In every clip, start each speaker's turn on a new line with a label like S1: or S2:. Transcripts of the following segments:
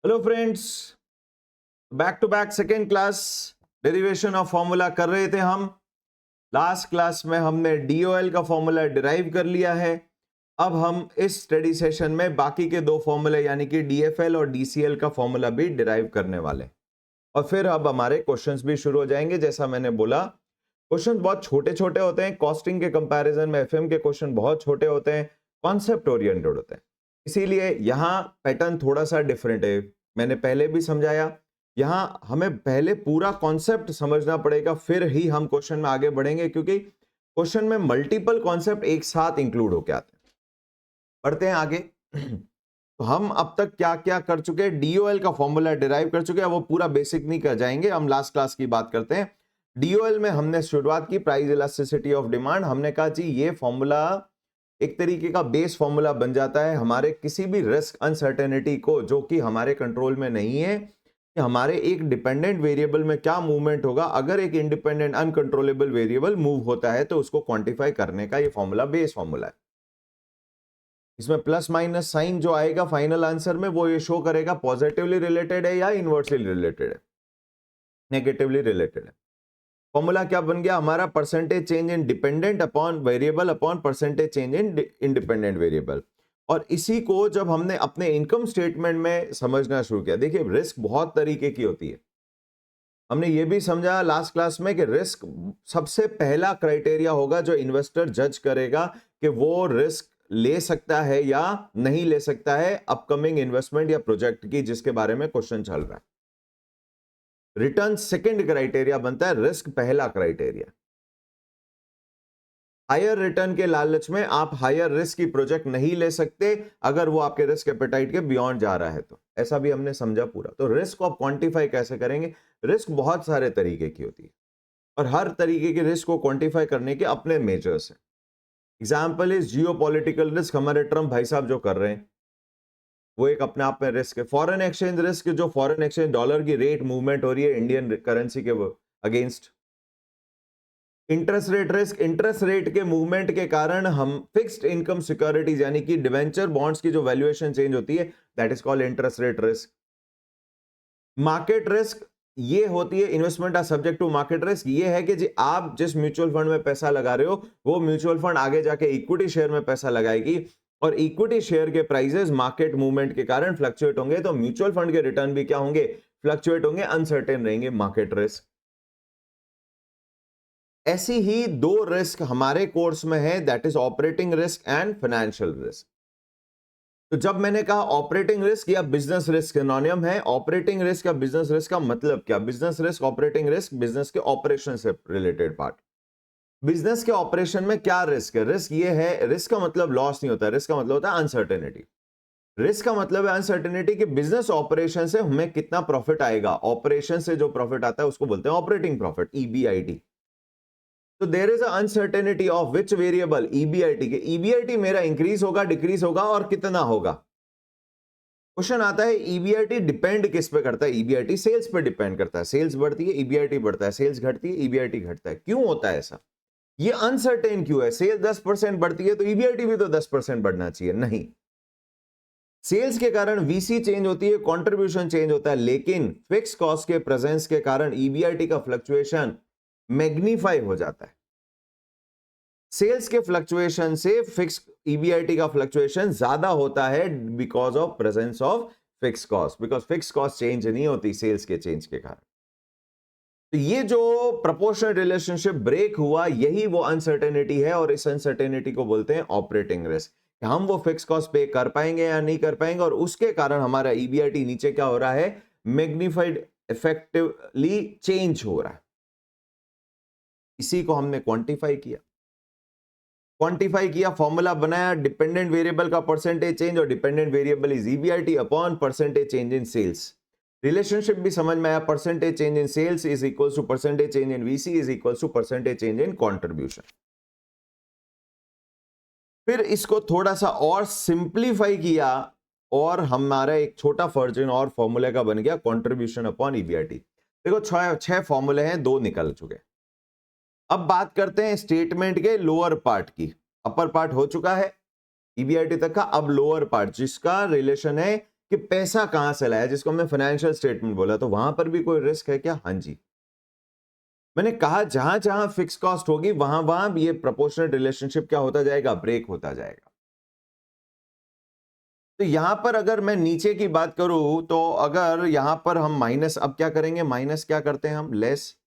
S1: Hello friends, back to back second class derivation of formula कर रहे थे हम। लास्ट क्लास में हमने डीओएल का फॉर्मूला डिराइव कर लिया है। अब हम इस स्टडी सेशन में बाकी के दो फॉर्मूले यानी कि डीएफएल और डीसीएल का फॉर्मूला भी डिराइव करने वाले हैं। और फिर अब हमारे क्वेश्चंस भी शुरू हो जाएंगे। जैसा मैंने बोला, क्वेश्चन बहुत छोटे छोटे होते हैं। कॉस्टिंग के कंपैरिजन में एफएम के क्वेश्चन बहुत छोटे होते हैं, कॉन्सेप्ट ओरिएंटेड होते हैं। इसीलिए यहाँ पैटर्न थोड़ा सा डिफरेंट है। मैंने पहले भी समझाया, यहाँ हमें पहले पूरा कॉन्सेप्ट समझना पड़ेगा, फिर ही हम क्वेश्चन में आगे बढ़ेंगे, क्योंकि क्वेश्चन में मल्टीपल कॉन्सेप्ट एक साथ इंक्लूड होकर आते हैं। बढ़ते हैं आगे। तो हम अब तक क्या क्या कर चुके हैं? डीओएल का फॉर्मूला डिराइव कर चुके हैं। वो पूरा बेसिक नहीं कर जाएंगे, हम लास्ट क्लास की बात करते हैं। डीओएल में हमने शुरुआत की प्राइस इलास्टिसिटी ऑफ डिमांड। हमने कहा जी ये फॉर्मूला एक तरीके का बेस फॉर्मूला बन जाता है हमारे किसी भी रिस्क अनसर्टेनिटी को, जो कि हमारे कंट्रोल में नहीं है, कि हमारे एक डिपेंडेंट वेरिएबल में क्या मूवमेंट होगा। अगर एक इंडिपेंडेंट अनकंट्रोलेबल वेरिएबल मूव होता है तो उसको क्वांटिफाई करने का ये फॉर्मूला बेस फॉर्मूला है। इसमें प्लस माइनस साइन जो आएगा फाइनल आंसर में, वो ये शो करेगा पॉजिटिवली रिलेटेड है या इनवर्सली रिलेटेड है, नेगेटिवली रिलेटेड है। फॉर्मूला क्या बन गया हमारा? Percentage change in dependent upon variable upon percentage change in independent variable. और इसी को जब हमने अपने इनकम स्टेटमेंट में समझना शुरू किया, देखिए रिस्क बहुत तरीके की होती है। हमने ये भी समझा लास्ट क्लास में कि रिस्क सबसे पहला क्राइटेरिया होगा जो इन्वेस्टर जज करेगा कि वो रिस्क ले सकता है या नहीं ले सकता है अपकमिंग इन्वेस्टमेंट या प्रोजेक्ट की जिसके बारे में क्वेश्चन चल रहा है। रिटर्न सेकंड क्राइटेरिया बनता है, रिस्क पहला क्राइटेरिया। हायर रिटर्न के लालच में आप हायर रिस्क की प्रोजेक्ट नहीं ले सकते अगर वो आपके रिस्क एपेटाइट के बियॉन्ड जा रहा है तो। ऐसा भी हमने समझा पूरा। तो रिस्क को आप क्वांटिफाई कैसे करेंगे? रिस्क बहुत सारे तरीके की होती है और हर तरीके के रिस्क को क्वांटिफाई करने के अपने मेजर्स हैं। Example is geopolitical risk. हमारे ट्रम्प भाई साहब जो कर रहे हैं वो एक अपने आप में रिस्क है। फॉरेन एक्सचेंज रिस्क, जो फॉरेन एक्सचेंज डॉलर की रेट मूवमेंट हो रही है इंडियन करेंसी के against. Interest rate risk, interest rate के मूवमेंट के कारण हम फिक्स्ड इनकम सिक्योरिटीज यानी कि डिवेंचर बॉन्ड्स की जो वैल्यूएशन चेंज होती है, that is called interest rate risk. Market risk ये होती है investment are subject to market risk. ये है कि जी आप जिस म्यूचुअल फंड में पैसा लगा रहे हो वो म्यूचुअल फंड आगे जाके इक्विटी शेयर में पैसा लगाएगी और इक्विटी शेयर के प्राइसेस मार्केट मूवमेंट के कारण फ्लक्चुएट होंगे, तो म्यूचुअल फंड के रिटर्न भी क्या होंगे? फ्लक्चुएट होंगे, अनसर्टेन रहेंगे, मार्केट रिस्क। ऐसी ही दो रिस्क हमारे कोर्स में है, that is operating risk and financial risk. तो जब मैंने कहा ऑपरेटिंग रिस्क या बिजनेस रिस्क सिनोनिम है, ऑपरेटिंग रिस्क या बिजनेस रिस्क का मतलब क्या? Business risk, operating risk business के ऑपरेशन से रिलेटेड पार्ट। बिजनेस के ऑपरेशन में क्या रिस्क है? रिस्क ये है, रिस्क का मतलब लॉस नहीं होता, रिस्क का मतलब होता है अनसर्टेनिटी। रिस्क का मतलब है अनसर्टेनिटी कि बिजनेस ऑपरेशन से हमें कितना प्रॉफिट आएगा। ऑपरेशन से जो प्रॉफिट आता है उसको बोलते हैं ऑपरेटिंग प्रॉफिट, ईबीआईटी। तो there is uncertainty of which variable? EBIT के। ईबीआईटी मेरा इंक्रीज होगा, डिक्रीज होगा और कितना होगा? क्वेश्चन आता है ईबीआईटी डिपेंड किस पे करता है? ईबीआईटी सेल्स पे डिपेंड करता है। सेल्स बढ़ती है ईबीआईटी बढ़ता है, सेल्स घटती है ईबीआईटी घटता है। क्यों होता है ऐसा? ये अनसर्टेन क्यों है? सेल्स 10% बढ़ती है तो ईबीआईटी भी तो 10% बढ़ना चाहिए। नहीं, सेल्स के कारण वीसी चेंज होती है, कंट्रीब्यूशन चेंज होता है, लेकिन फिक्स कॉस्ट के प्रेजेंस के कारण ईबीआईटी का फ्लक्चुएशन मैग्नीफाई हो जाता है। सेल्स के फ्लक्चुएशन से फिक्स ईबीआईटी का फ्लक्चुएशन ज्यादा होता है because of presence of fix cost, because fix cost change नहीं होती सेल्स के चेंज के कारण। तो ये जो प्रोपोर्शनल रिलेशनशिप ब्रेक हुआ, यही वो अनसर्टेनिटी है और इस अनसर्टेनिटी को बोलते हैं ऑपरेटिंग रिस्क। हम वो फिक्स कॉस्ट पे कर पाएंगे या नहीं कर पाएंगे और उसके कारण हमारा ईबीआईटी नीचे क्या हो रहा है? मैग्नीफाइड इफेक्टिवली चेंज हो रहा है। इसी को हमने क्वांटिफाई किया। क्वांटिफाई किया, फॉर्मूला बनाया, डिपेंडेंट वेरिएबल का परसेंटेज चेंज और dependent variable is EBIT upon percentage change in sales. Relationship भी समझ में आया, percentage change in sales is equal to percentage change in VC is equal to percentage change in contribution. फिर इसको थोड़ा सा और सिंप्लीफाई किया और हमारा एक छोटा वर्जन और फॉर्मूले का बन गया कंट्रीब्यूशन अपॉन ईबीआईटी। देखो छह फॉर्मूले हैं, दो निकल चुके। अब बात करते हैं स्टेटमेंट के लोअर पार्ट की। अपर पार्ट हो चुका है ईबीआईटी तक का, अब लोअर पार्ट जिसका रिलेशन है कि पैसा कहां से लाया, जिसको हमने फाइनेंशियल स्टेटमेंट बोला, तो वहां पर भी कोई रिस्क है क्या? हाँ जी, मैंने कहा जहां जहां फिक्स कॉस्ट होगी वहां वहां भी ये प्रोपोर्शनल रिलेशनशिप क्या होता जाएगा? ब्रेक होता जाएगा। तो यहां पर अगर मैं नीचे की बात करूं तो अगर यहां पर हम माइनस, अब क्या करेंगे? माइनस क्या करते हैं हम? Less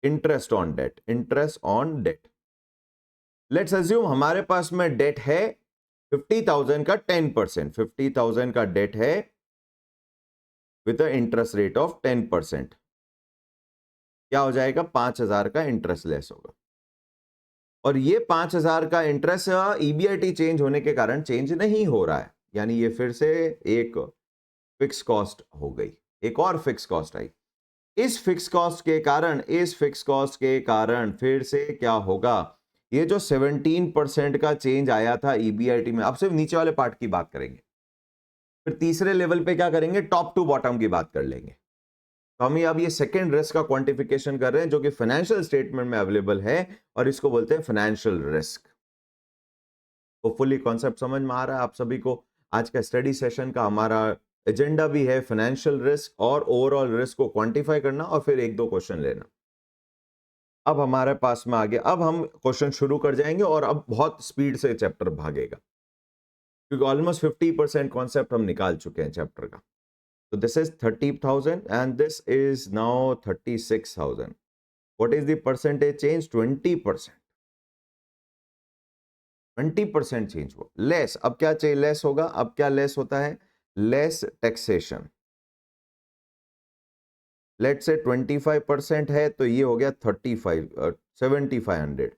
S1: interest on debt, interest on debt. Let's assume हमारे पास में डेट है 50,000 का 10%, 50,000 का डेट है विद इंटरेस्ट रेट ऑफ 10%। क्या हो जाएगा? 5,000 का इंटरेस्ट लेस होगा। और ये 5,000 का इंटरेस्ट ईबीआईटी चेंज होने के कारण चेंज नहीं हो रहा है, यानी ये फिर से एक फिक्स कॉस्ट हो गई, एक और फिक्स कॉस्ट आई। इस फिक्स कॉस्ट के कारण, इस फिक्स कॉस्ट के कारण फिर से क्या होगा? ये जो 17% का चेंज आया था ईबीआईटी में, अब सिर्फ नीचे वाले पार्ट की बात करेंगे, फिर तीसरे लेवल पे क्या करेंगे? टॉप टू बॉटम की बात कर लेंगे। तो हम अब ये सेकेंड रिस्क का क्वांटिफिकेशन कर रहे हैं जो कि फाइनेंशियल स्टेटमेंट में अवेलेबल है, और इसको बोलते हैं फाइनेंशियल रिस्क। होपफुली कॉन्सेप्ट समझ में आ रहा है आप सभी को। आज का स्टडी सेशन का हमारा एजेंडा भी है फाइनेंशियल रिस्क और ओवरऑल रिस्क को क्वांटिफाई करना और फिर एक दो क्वेश्चन लेना। अब हमारे पास में आगे, अब हम क्वेश्चन शुरू कर जाएंगे और अब बहुत स्पीड से चैप्टर भागेगा क्योंकि ऑलमोस्ट 50% कॉन्सेप्ट हम निकाल चुके हैं चैप्टर का। तो this is 30,000 and this is now 36,000। What is the percentage change? 20%। 20% change हुआ। लेस, अब क्या चाहिए? लेस होगा। अब क्या लेस होता है? Less taxation. लेट से 25% है तो ये हो गया 7,500।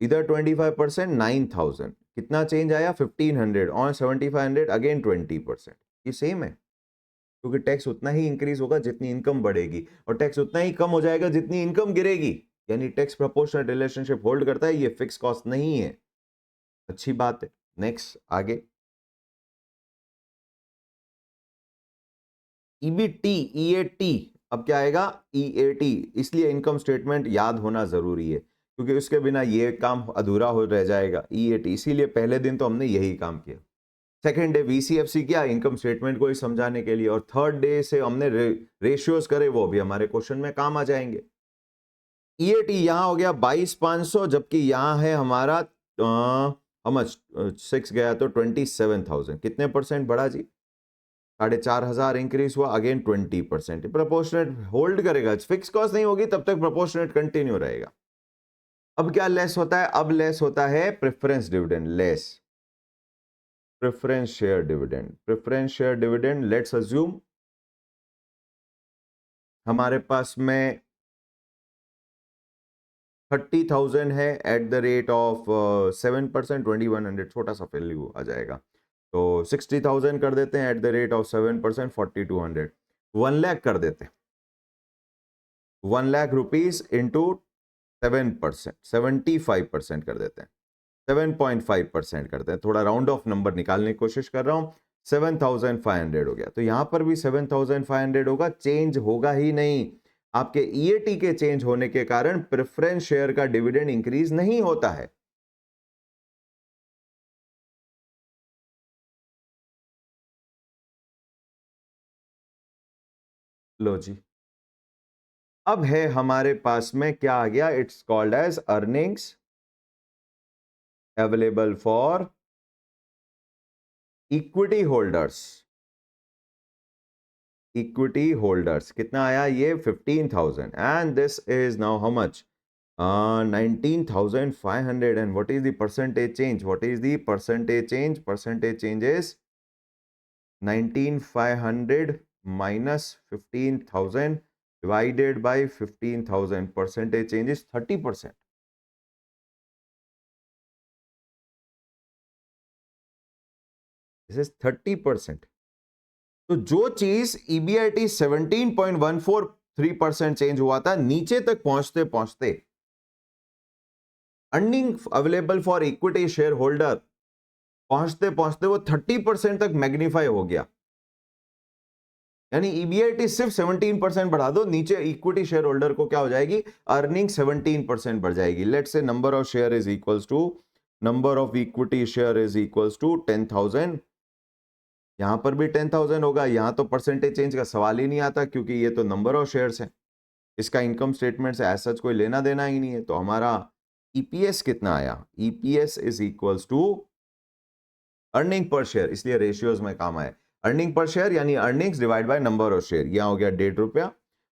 S1: इधर 25% 9,000। कितना चेंज आया? 1,500 ऑन 7,500 अगेन 20%। ये सेम है क्योंकि टैक्स उतना ही इंक्रीज होगा जितनी इनकम बढ़ेगी और टैक्स उतना ही कम हो जाएगा जितनी इनकम गिरेगी, यानी टैक्स प्रोपोर्शनल रिलेशनशिप होल्ड करता है। ये फिक्स कॉस्ट नहीं है। अच्छी बात है। नेक्स्ट आगे, ईबीटी, ईएटी। अब क्या आएगा? ईएटी। इसलिए इनकम स्टेटमेंट याद होना जरूरी है क्योंकि उसके बिना ये काम अधूरा हो रह जाएगा। ईएटी, इसीलिए पहले दिन तो हमने यही काम किया। सेकेंड डे वीसीएफसी किया इनकम स्टेटमेंट को ही समझाने के लिए, और थर्ड डे से हमने रेशियोज करे, वो भी हमारे क्वेश्चन में काम आ जाएंगे। ईएटी यहां हो गया 22,500, जबकि यहां है हमारा मच 6 गया तो 27,000। कितने परसेंट बढ़ा जी? 4,500 इंक्रीज हुआ, अगेन 20%। प्रोपोर्शनेट होल्ड करेगा, फिक्स कॉस्ट नहीं होगी तब तक प्रोपोर्शनेट कंटिन्यू रहेगा। अब क्या लेस होता है? अब लेस होता है preference dividend. Less preference share dividend. Preference share dividend, let's assume हमारे पास में 30,000 है एट द रेट ऑफ 7%, 2,100, छोटा सा वैल्यू आ जाएगा, तो 60,000 कर देते हैं at the rate of 7%, 4,200। 1 lakh कर देते हैं, 1 लाख रुपीज इंटू 7%, 75% कर देते हैं, 7.5% करते हैं। थोड़ा राउंड ऑफ नंबर निकालने की कोशिश कर रहा हूं। 7,500 हो गया, तो यहां पर भी 7,500 होगा, चेंज होगा ही नहीं। आपके ईएटी के चेंज होने के कारण प्रेफरेंस शेयर का डिविडेंड इंक्रीज नहीं होता है। लो जी, अब है हमारे पास में क्या आ गया? It's called as earnings available for equity holders. Equity holders कितना आया? ये 15,000 and this is now how much? 19,500। and what is the percentage change? What is the percentage change? Percentage change is 19,500 minus 15,000 divided by 15,000. Percentage change is 30%. This is 30%. तो जो चीज EBIT 17.143% change हुआ था, नीचे तक पहुंचते पहुंचते earning available for equity share holder पहुंचते पहुंचते वो 30% तक मैग्नीफाई हो गया। यानी ईबीआईटी सिर्फ 17% बढ़ा दो, नीचे इक्विटी शेयर होल्डर को क्या हो जाएगी? अर्निंग 17% बढ़ जाएगी। Let's say number of share is equals to number of equity share is equals to 10,000। यहां पर भी 10,000 होगा, यहां तो परसेंटेज चेंज का सवाल ही नहीं आता क्योंकि ये तो नंबर ऑफ शेयर्स है, इसका इनकम स्टेटमेंट से ऐसा कोई लेना देना ही नहीं है। तो हमारा ईपीएस कितना आया, EPS is equals to earning per share, इसलिए रेशियोज में काम आए। अर्निंग पर शेयर यानी earnings divide by number of share. यहां हो गया 1.5 रुपया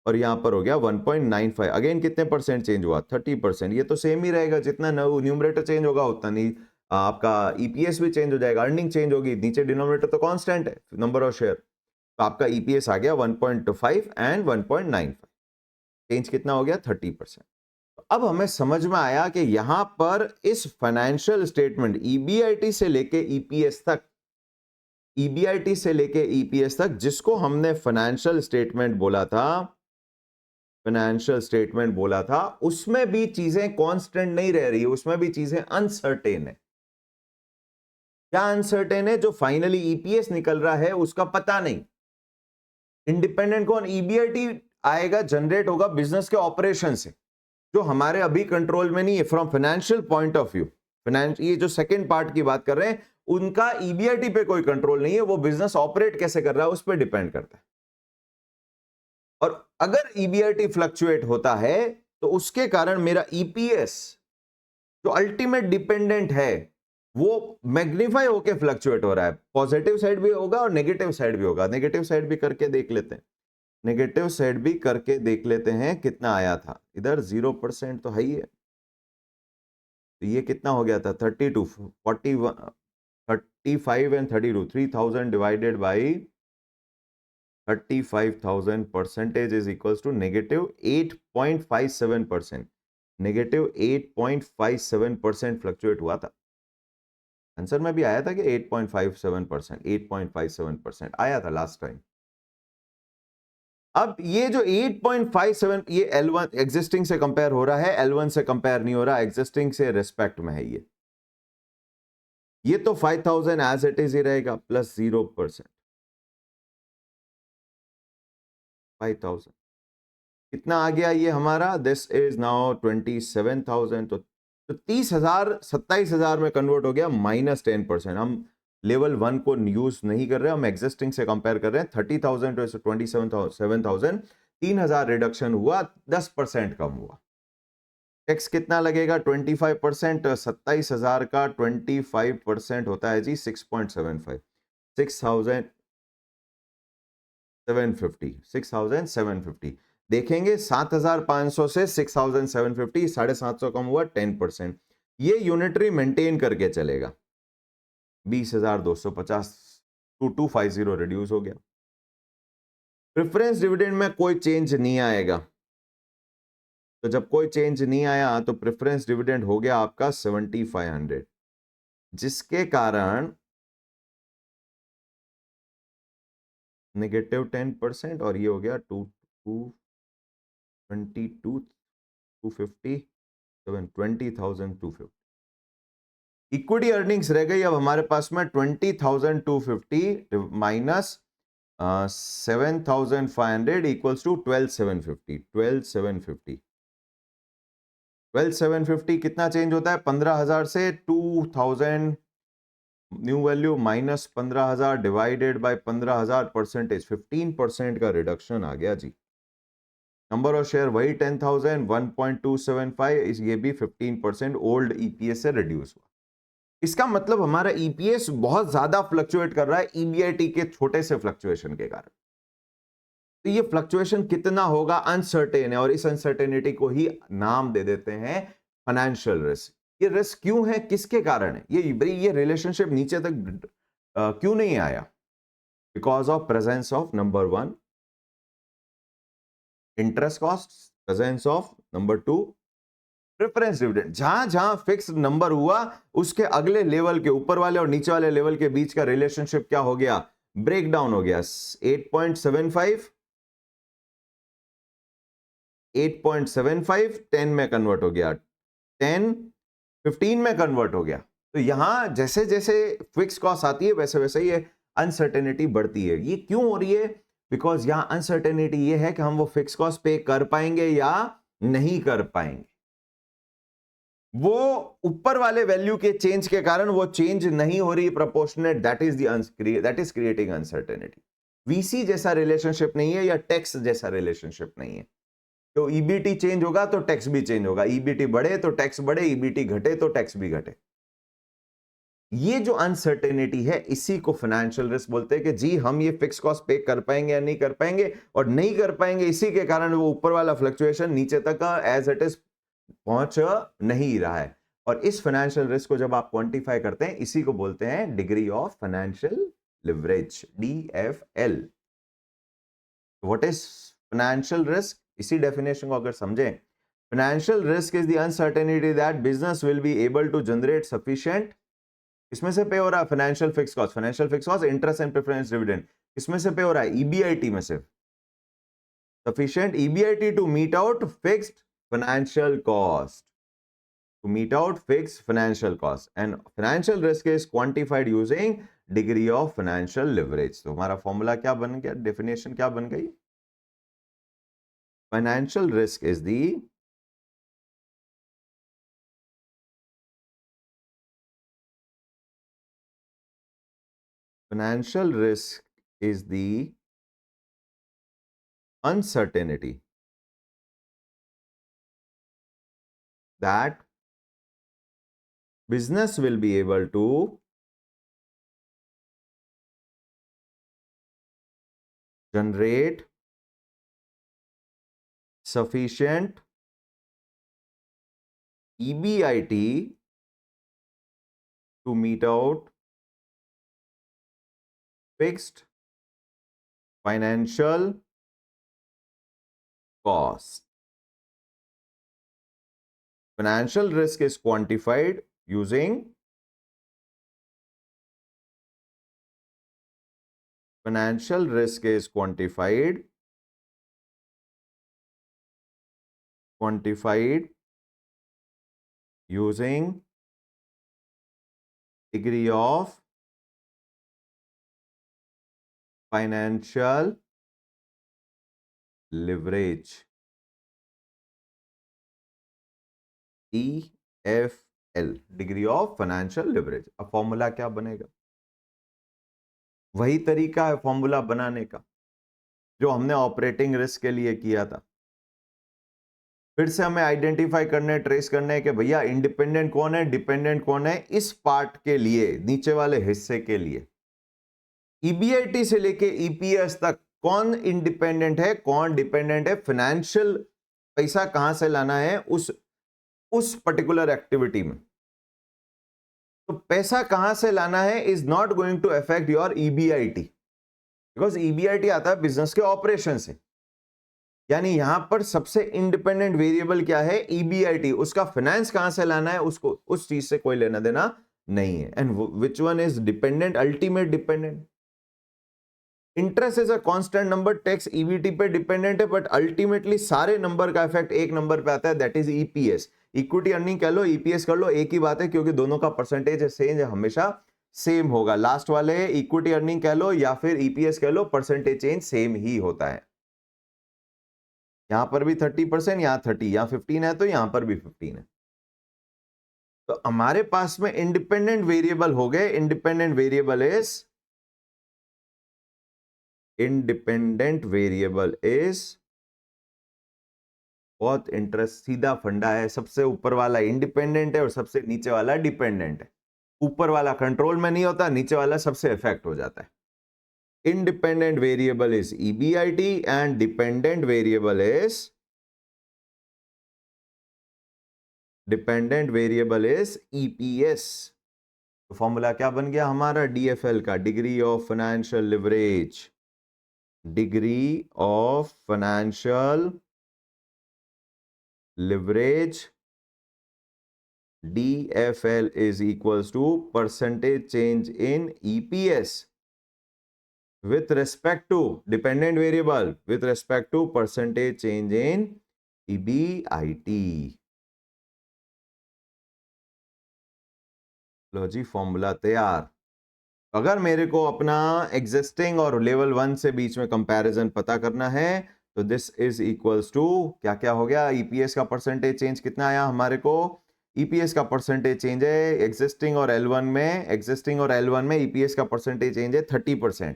S1: और यहां पर हो गया 1.95। अगेन कितने परसेंट चेंज हुआ, 30%। ये तो सेम ही रहेगा, जितना न्यूमरेटर चेंज होगा उतना नहीं आपका ईपीएस भी चेंज हो जाएगा, अर्निंग चेंज होगी, नीचे डिनोमिनेटर तो कांस्टेंट है नंबर ऑफ शेयर। तो आपका ईपीएस आ गया 1.5 एंड 1.95, चेंज कितना हो गया 30%। अब हमें समझ में आया कि यहां पर इस फाइनेंशियल स्टेटमेंट ईबीआईटी से लेके ईपीएस तक, ईबीआईटी से लेके ईपीएस तक, जिसको हमने फाइनेंशियल स्टेटमेंट बोला था, फाइनेंशियल स्टेटमेंट बोला था, उसमें भी चीजें कांस्टेंट नहीं रह रही, उसमें भी चीजें अनसर्टेन है। क्या अनसर्टेन है? जो फाइनली ईपीएस निकल रहा है उसका पता नहीं। इंडिपेंडेंट कौन, ईबीआईटी आएगा, जनरेट होगा बिजनेस के ऑपरेशन से, जो हमारे अभी कंट्रोल में नहीं है from financial point of view. ये जो सेकंड पार्ट की बात कर रहे हैं उनका ईबीआईटी पे कोई कंट्रोल नहीं है, वो बिजनेस ऑपरेट कैसे कर रहा है उस पर डिपेंड करता है। और अगर ईबीआईटी फ्लक्चुएट होता है तो उसके कारण मेरा ईपीएस जो अल्टीमेट डिपेंडेंट है वो मैग्नीफाई होकर फ्लक्चुएट हो रहा है। पॉजिटिव साइड भी होगा और नेगेटिव साइड भी होगा। नेगेटिव साइड भी करके देख लेते हैं, नेगेटिव साइड भी करके देख लेते हैं कितना आया था। इधर 0% तो है ही है, तो ये कितना हो गया था 32, 41, 35 and 32, 3000 divided by 35,000 percentage is equals to -8.57%। -8.57% fluctuate हुआ था। आंसर में भी आया था कि 8.57%, 8.57% आया था लास्ट टाइम। अब ये जो 8.57 ये L1 एग्जिस्टिंग से कंपेयर हो रहा है, L1 से कंपेयर नहीं हो रहा, एग्जिस्टिंग से रिस्पेक्ट में है। ये तो 5,000 एज इट इज ही रहेगा प्लस 0%। 5,000 कितना आ गया ये हमारा, दिस इज नाउ 27,000। तो 30,000 27,000 में कन्वर्ट हो गया -10%। हम लेवल 1 को यूज नहीं कर रहे, हम एग्जिस्टिंग से कंपेयर कर रहे हैं। 30,000 टू 27,000, 3,000 रिडक्शन हुआ, 10% कम हुआ। टैक्स कितना लगेगा 25%, 27,000 का 25% होता है जी 6.75, 6,750। देखेंगे 7,500 से 6,750, 750 कम हुआ 10%। ये यूनिटरी मेंटेन करके चलेगा। 20,250 टू 250 रिड्यूस हो गया। प्रेफरेंस डिविडेंड में कोई चेंज नहीं आएगा, तो जब कोई चेंज नहीं आया तो प्रेफरेंस डिविडेंड हो गया आपका 7,500, जिसके कारण -10% और ये हो गया 20,250 इक्विटी अर्निंग्स रह गई अब हमारे पास में 20,250 माइनस 7,500 इक्वल्स टू 12,750। 12,750 कितना चेंज होता है 15,000 से 2,000, new value minus 15,000 divided by 15,000 percentage, 15% का रिडक्शन आ गया जी। नंबर ऑफ शेयर वही 10,000, 1.275, ये भी 15% ओल्ड ईपीएस से रिड्यूस हुआ। इसका मतलब हमारा ईपीएस बहुत ज्यादा फ्लक्चुएट कर रहा है ईबीआईटी के छोटे से फ्लक्चुएशन के कारण। तो ये फ्लक्चुएशन कितना होगा अनसर्टेन है, और इस अनसर्टेनिटी को ही नाम दे देते हैं फाइनेंशियल रिस्क। ये रिस्क क्यों है, किसके कारण है, ये रिलेशनशिप नीचे तक क्यों नहीं आया? Because of presence of number 1 interest cost, presence of number 2 preference dividend. जहां जहां फिक्स नंबर हुआ उसके अगले लेवल के ऊपर वाले और नीचे वाले लेवल के बीच का रिलेशनशिप क्या हो गया, ब्रेक डाउन हो गया। 8.75 10 में कन्वर्ट हो गया, 10 15 में कन्वर्ट हो गया। तो यहां जैसे जैसे फिक्स कॉस्ट आती है वैसे वैसे ये अनसर्टेनिटी बढ़ती है। ये क्यों हो रही है? बिकॉज यहां अनसर्टेनिटी ये है कि हम वो फिक्स कॉस्ट पे कर पाएंगे या नहीं कर पाएंगे। वो ऊपर वाले वैल्यू के चेंज के कारण वो चेंज नहीं हो रही proportionate, that is creating uncertainty. VC जैसा रिलेशनशिप नहीं है या टैक्स जैसा रिलेशनशिप नहीं है। तो ईबीटी चेंज होगा तो टैक्स भी चेंज होगा, ईबीटी बढ़े तो टैक्स बढ़े, ईबीटी घटे तो टैक्स भी घटे। ये जो अनसर्टेनिटी है इसी को फाइनेंशियल रिस्क बोलते हैं कि जी हम ये फिक्स कॉस्ट पे कर पाएंगे या नहीं कर पाएंगे, और नहीं कर पाएंगे इसी के कारण वो ऊपर वाला फ्लक्चुएशन नीचे तक एज इट इज पहुंच नहीं रहा है। और इस फाइनेंशियल रिस्क को जब आप क्वांटिफाई करते हैं इसी को बोलते हैं degree of financial leverage, DFL। What is financial risk? इसी डेफिनेशन को अगर समझें, financial risk is the uncertainty that business will be able to generate sufficient, इसमें से पे हो रहा है financial fix cost, financial fix cost interest and preference dividend, इसमें से पे हो रहा है ईबीआईटी में से sufficient EBIT to meet out fixed financial cost, to meet out fixed financial cost, and financial risk is quantified using degree of financial leverage। तो हमारा formula क्या बन गया, डेफिनेशन क्या बन गई? Financial risk is the financial risk is the uncertainty that business will be able to generate sufficient EBIT to meet out fixed financial cost। Financial risk is quantified using financial risk is quantified using degree of financial leverage, DFL, degree of financial leverage. अब formula क्या बनेगा? वही तरीका है formula बनाने का जो हमने ऑपरेटिंग रिस्क के लिए किया था। फिर से हमें आइडेंटिफाई करने, ट्रेस करने कि भैया इंडिपेंडेंट कौन है, डिपेंडेंट कौन है इस पार्ट के लिए, नीचे वाले हिस्से के लिए। ईबीआईटी से लेके ईपीएस तक कौन इंडिपेंडेंट है, कौन डिपेंडेंट है, फाइनेंशियल पैसा कहां से लाना है उस पर्टिकुलर एक्टिविटी में। तो पैसा कहां से लाना है is not going to affect your EBIT, because EBIT आता है बिजनेस के ऑपरेशन से। यानी यहां पर सबसे इंडिपेंडेंट वेरिएबल क्या है, ईबीआईटी। उसका फाइनेंस कहां से लाना है उसको, उस चीज से कोई लेना देना नहीं है। And which one is dependent, ultimate dependent? Interest is a constant number, tax EBT पे डिपेंडेंट है, बट अल्टीमेटली सारे नंबर का इफेक्ट एक नंबर पे आता है, that is EPS. Equity earning कह लो, ईपीएस कर लो, एक ही बात है, क्योंकि दोनों का परसेंटेज सेम हमेशा सेम होगा। लास्ट वाले इक्विटी अर्निंग कह लो या फिर ईपीएस कह लो, परसेंटेज चेंज सेम ही होता है। यहां पर भी 30%, यहां 30, यहां 15 है तो यहां पर भी 15 है। तो हमारे पास में इंडिपेंडेंट वेरिएबल हो गए। इंडिपेंडेंट वेरिएबल इज बहुत इंटरेस्ट, सीधा फंडा है। सबसे ऊपर वाला इंडिपेंडेंट है और सबसे नीचे वाला डिपेंडेंट है। ऊपर वाला कंट्रोल में नहीं होता, नीचे वाला सबसे इफेक्ट हो जाता है। Independent variable is EBIT and dependent variable is EPS। तो फॉर्मूला क्या बन गया हमारा DFL का, degree of financial leverage. Degree of financial leverage DFL is equals to percentage change in EPS with respect to dependent variable with respect to percentage change in EBIT। लो जी formula तैयार। अगर मेरे को अपना एग्जिस्टिंग और level 1 से बीच में कंपैरिजन पता करना है तो दिस इज इक्वल्स टू क्या क्या हो गया, ईपीएस का परसेंटेज चेंज कितना आया हमारे को, ईपीएस का परसेंटेज चेंज है एग्जिस्टिंग और L1 में ईपीएस का परसेंटेज चेंज है 30%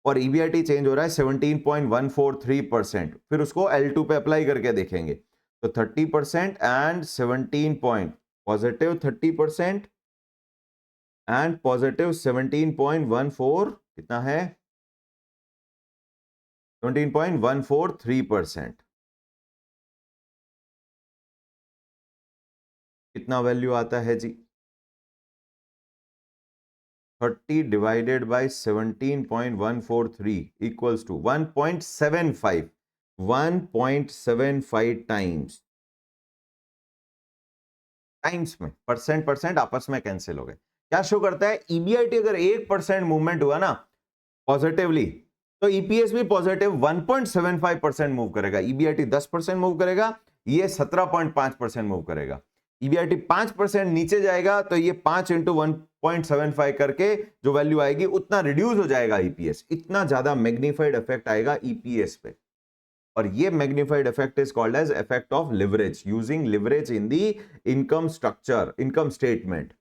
S1: और ईबीआईटी चेंज हो रहा है 17.143%। फिर उसको L2 पे अप्लाई करके देखेंगे तो 30% and 17 point positive 30% and positive 17.14 कितना है 17.143%। कितना वैल्यू आता है जी 30 divided by 17.143 equals to 1.75 times में परसेंट आपस में कैंसिल हो गए। क्या शो करता है ईबीआईटी अगर 1% मूवमेंट हुआ ना पॉजिटिवली तो ईपीएस भी पॉजिटिव 1.75% मूव करेगा। ईबीआईटी 10% मूव करेगा, ये 17.5% मूव करेगा। ईबीआईटी 5% नीचे जाएगा तो ये 5 इंटू 1.75 करके जो वैल्यू आएगी उतना रिड्यूस हो जाएगा ईपीएस। इतना ज्यादा मैग्नीफाइड इफेक्ट आएगा ईपीएस पे और ये magnified effect is called as effect of leverage, using leverage in the income structure, income statement.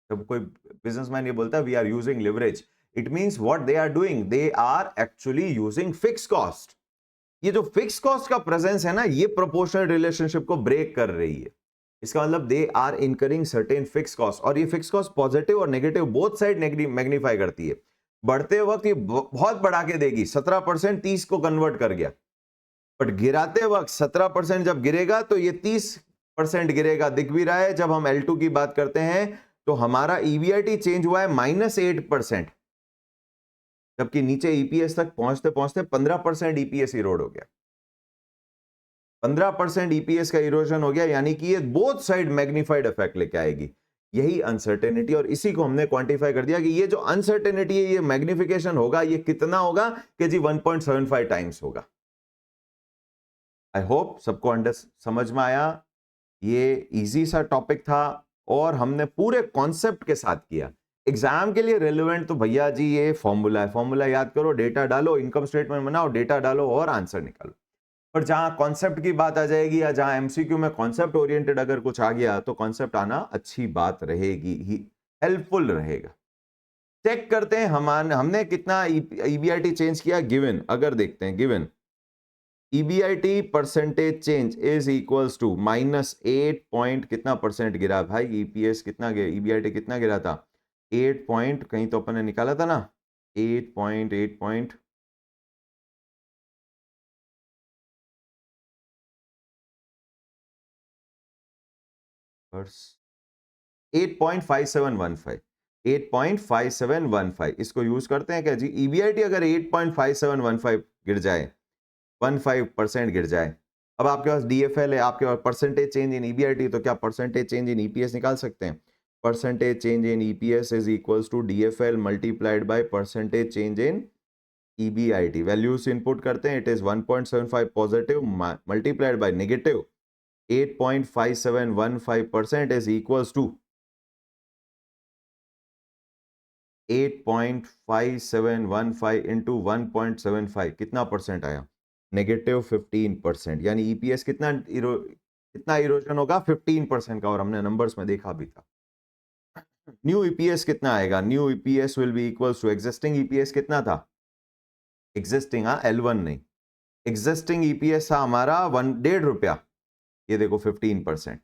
S1: जब कोई बिजनेसमैन ये बोलता है we are using leverage, it means what they are doing, they are actually using fix cost. ये जो fix cost का presence है ना, ये प्रोपोर्शनल रिलेशनशिप को ब्रेक कर रही है। इसका मतलब they are incurring certain fix cost और ये फिक्स कॉस्ट पॉजिटिव और नेगेटिव बोथ साइड मैग्नीफाई करती है। बढ़ते वक्त ये बहुत बढ़ा के देगी, 17% 30 को कन्वर्ट कर गया, बट गिराते वक्त 17% जब गिरेगा तो ये 30% गिरेगा, दिख भी रहा है। जब हम L2 की बात करते हैं तो हमारा ईबीआईटी चेंज हुआ है -8%, जबकि नीचे ईपीएस तक पहुंचते पहुंचते 15% ईपीएस इरोड हो गया। 15% ईपीएस का इरोजन हो गया, यानी कि ये बोथ साइड मैग्नीफाइड इफेक्ट लेके आएगी। यही अनसर्टेनिटी, और इसी को हमने क्वांटिफाई कर दिया कि ये जो अनसर्टेनिटी है, ये मैग्निफिकेशन होगा, ये कितना होगा कि जी 1.75 टाइम्स होगा। आई होप सबको समझ में आया। ये इजी सा टॉपिक था और हमने पूरे कॉन्सेप्ट के साथ किया। एग्जाम के लिए रेलेवेंट तो भैया जी ये फॉर्मूला है, फॉर्मूला याद करो, डेटा डालो, इनकम स्टेटमेंट बनाओ, डेटा डालो और आंसर निकालो। पर जहां कॉन्सेप्ट की बात आ जाएगी या जहां एमसीक्यू में कॉन्सेप्ट ओरिएंटेड अगर कुछ आ गया तो कॉन्सेप्ट आना अच्छी बात रहेगी, ही हेल्पफुल रहेगा। चेक करते हैं हमने कितना ईबीआईटी चेंज किया। गिवन अगर देखते हैं, given EBIT percentage change is equals to -8 point कितना परसेंट गिरा भाई, ईपीएस कितना गिरा, ईबीआईटी कितना गिरा था 8 पॉइंट, कहीं तो अपन ने निकाला था ना 8 पॉइंट 8.5715 8.5715 इसको यूज करते हैं क्या जी। ईबीआईटी अगर 8.5715 गिर जाए, 15% गिर जाए, अब आपके पास डीएफएल है, आपके पास परसेंटेज चेंज इन ईबीआईटी, तो क्या परसेंटेज चेंज इन ईपीएस निकाल सकते हैं। Percentage change in EPS is equals to DFL multiplied by percentage change in EBIT. Values input करते हैं, it is 1.75 positive multiplied by negative 8.5715% is equals to 8.5715 into 1.75 कितना percent आया, -15%। यानी EPS कितना erosion होगा 15% का, और हमने नंबर्स में देखा भी था। न्यू ईपीएस कितना आएगा, new EPS will be equals to existing EPS कितना था, एग्जिस्टिंग L1 नहीं, एग्जिस्टिंग ईपीएस था हमारा 1.5 रुपया, ये देखो 15%,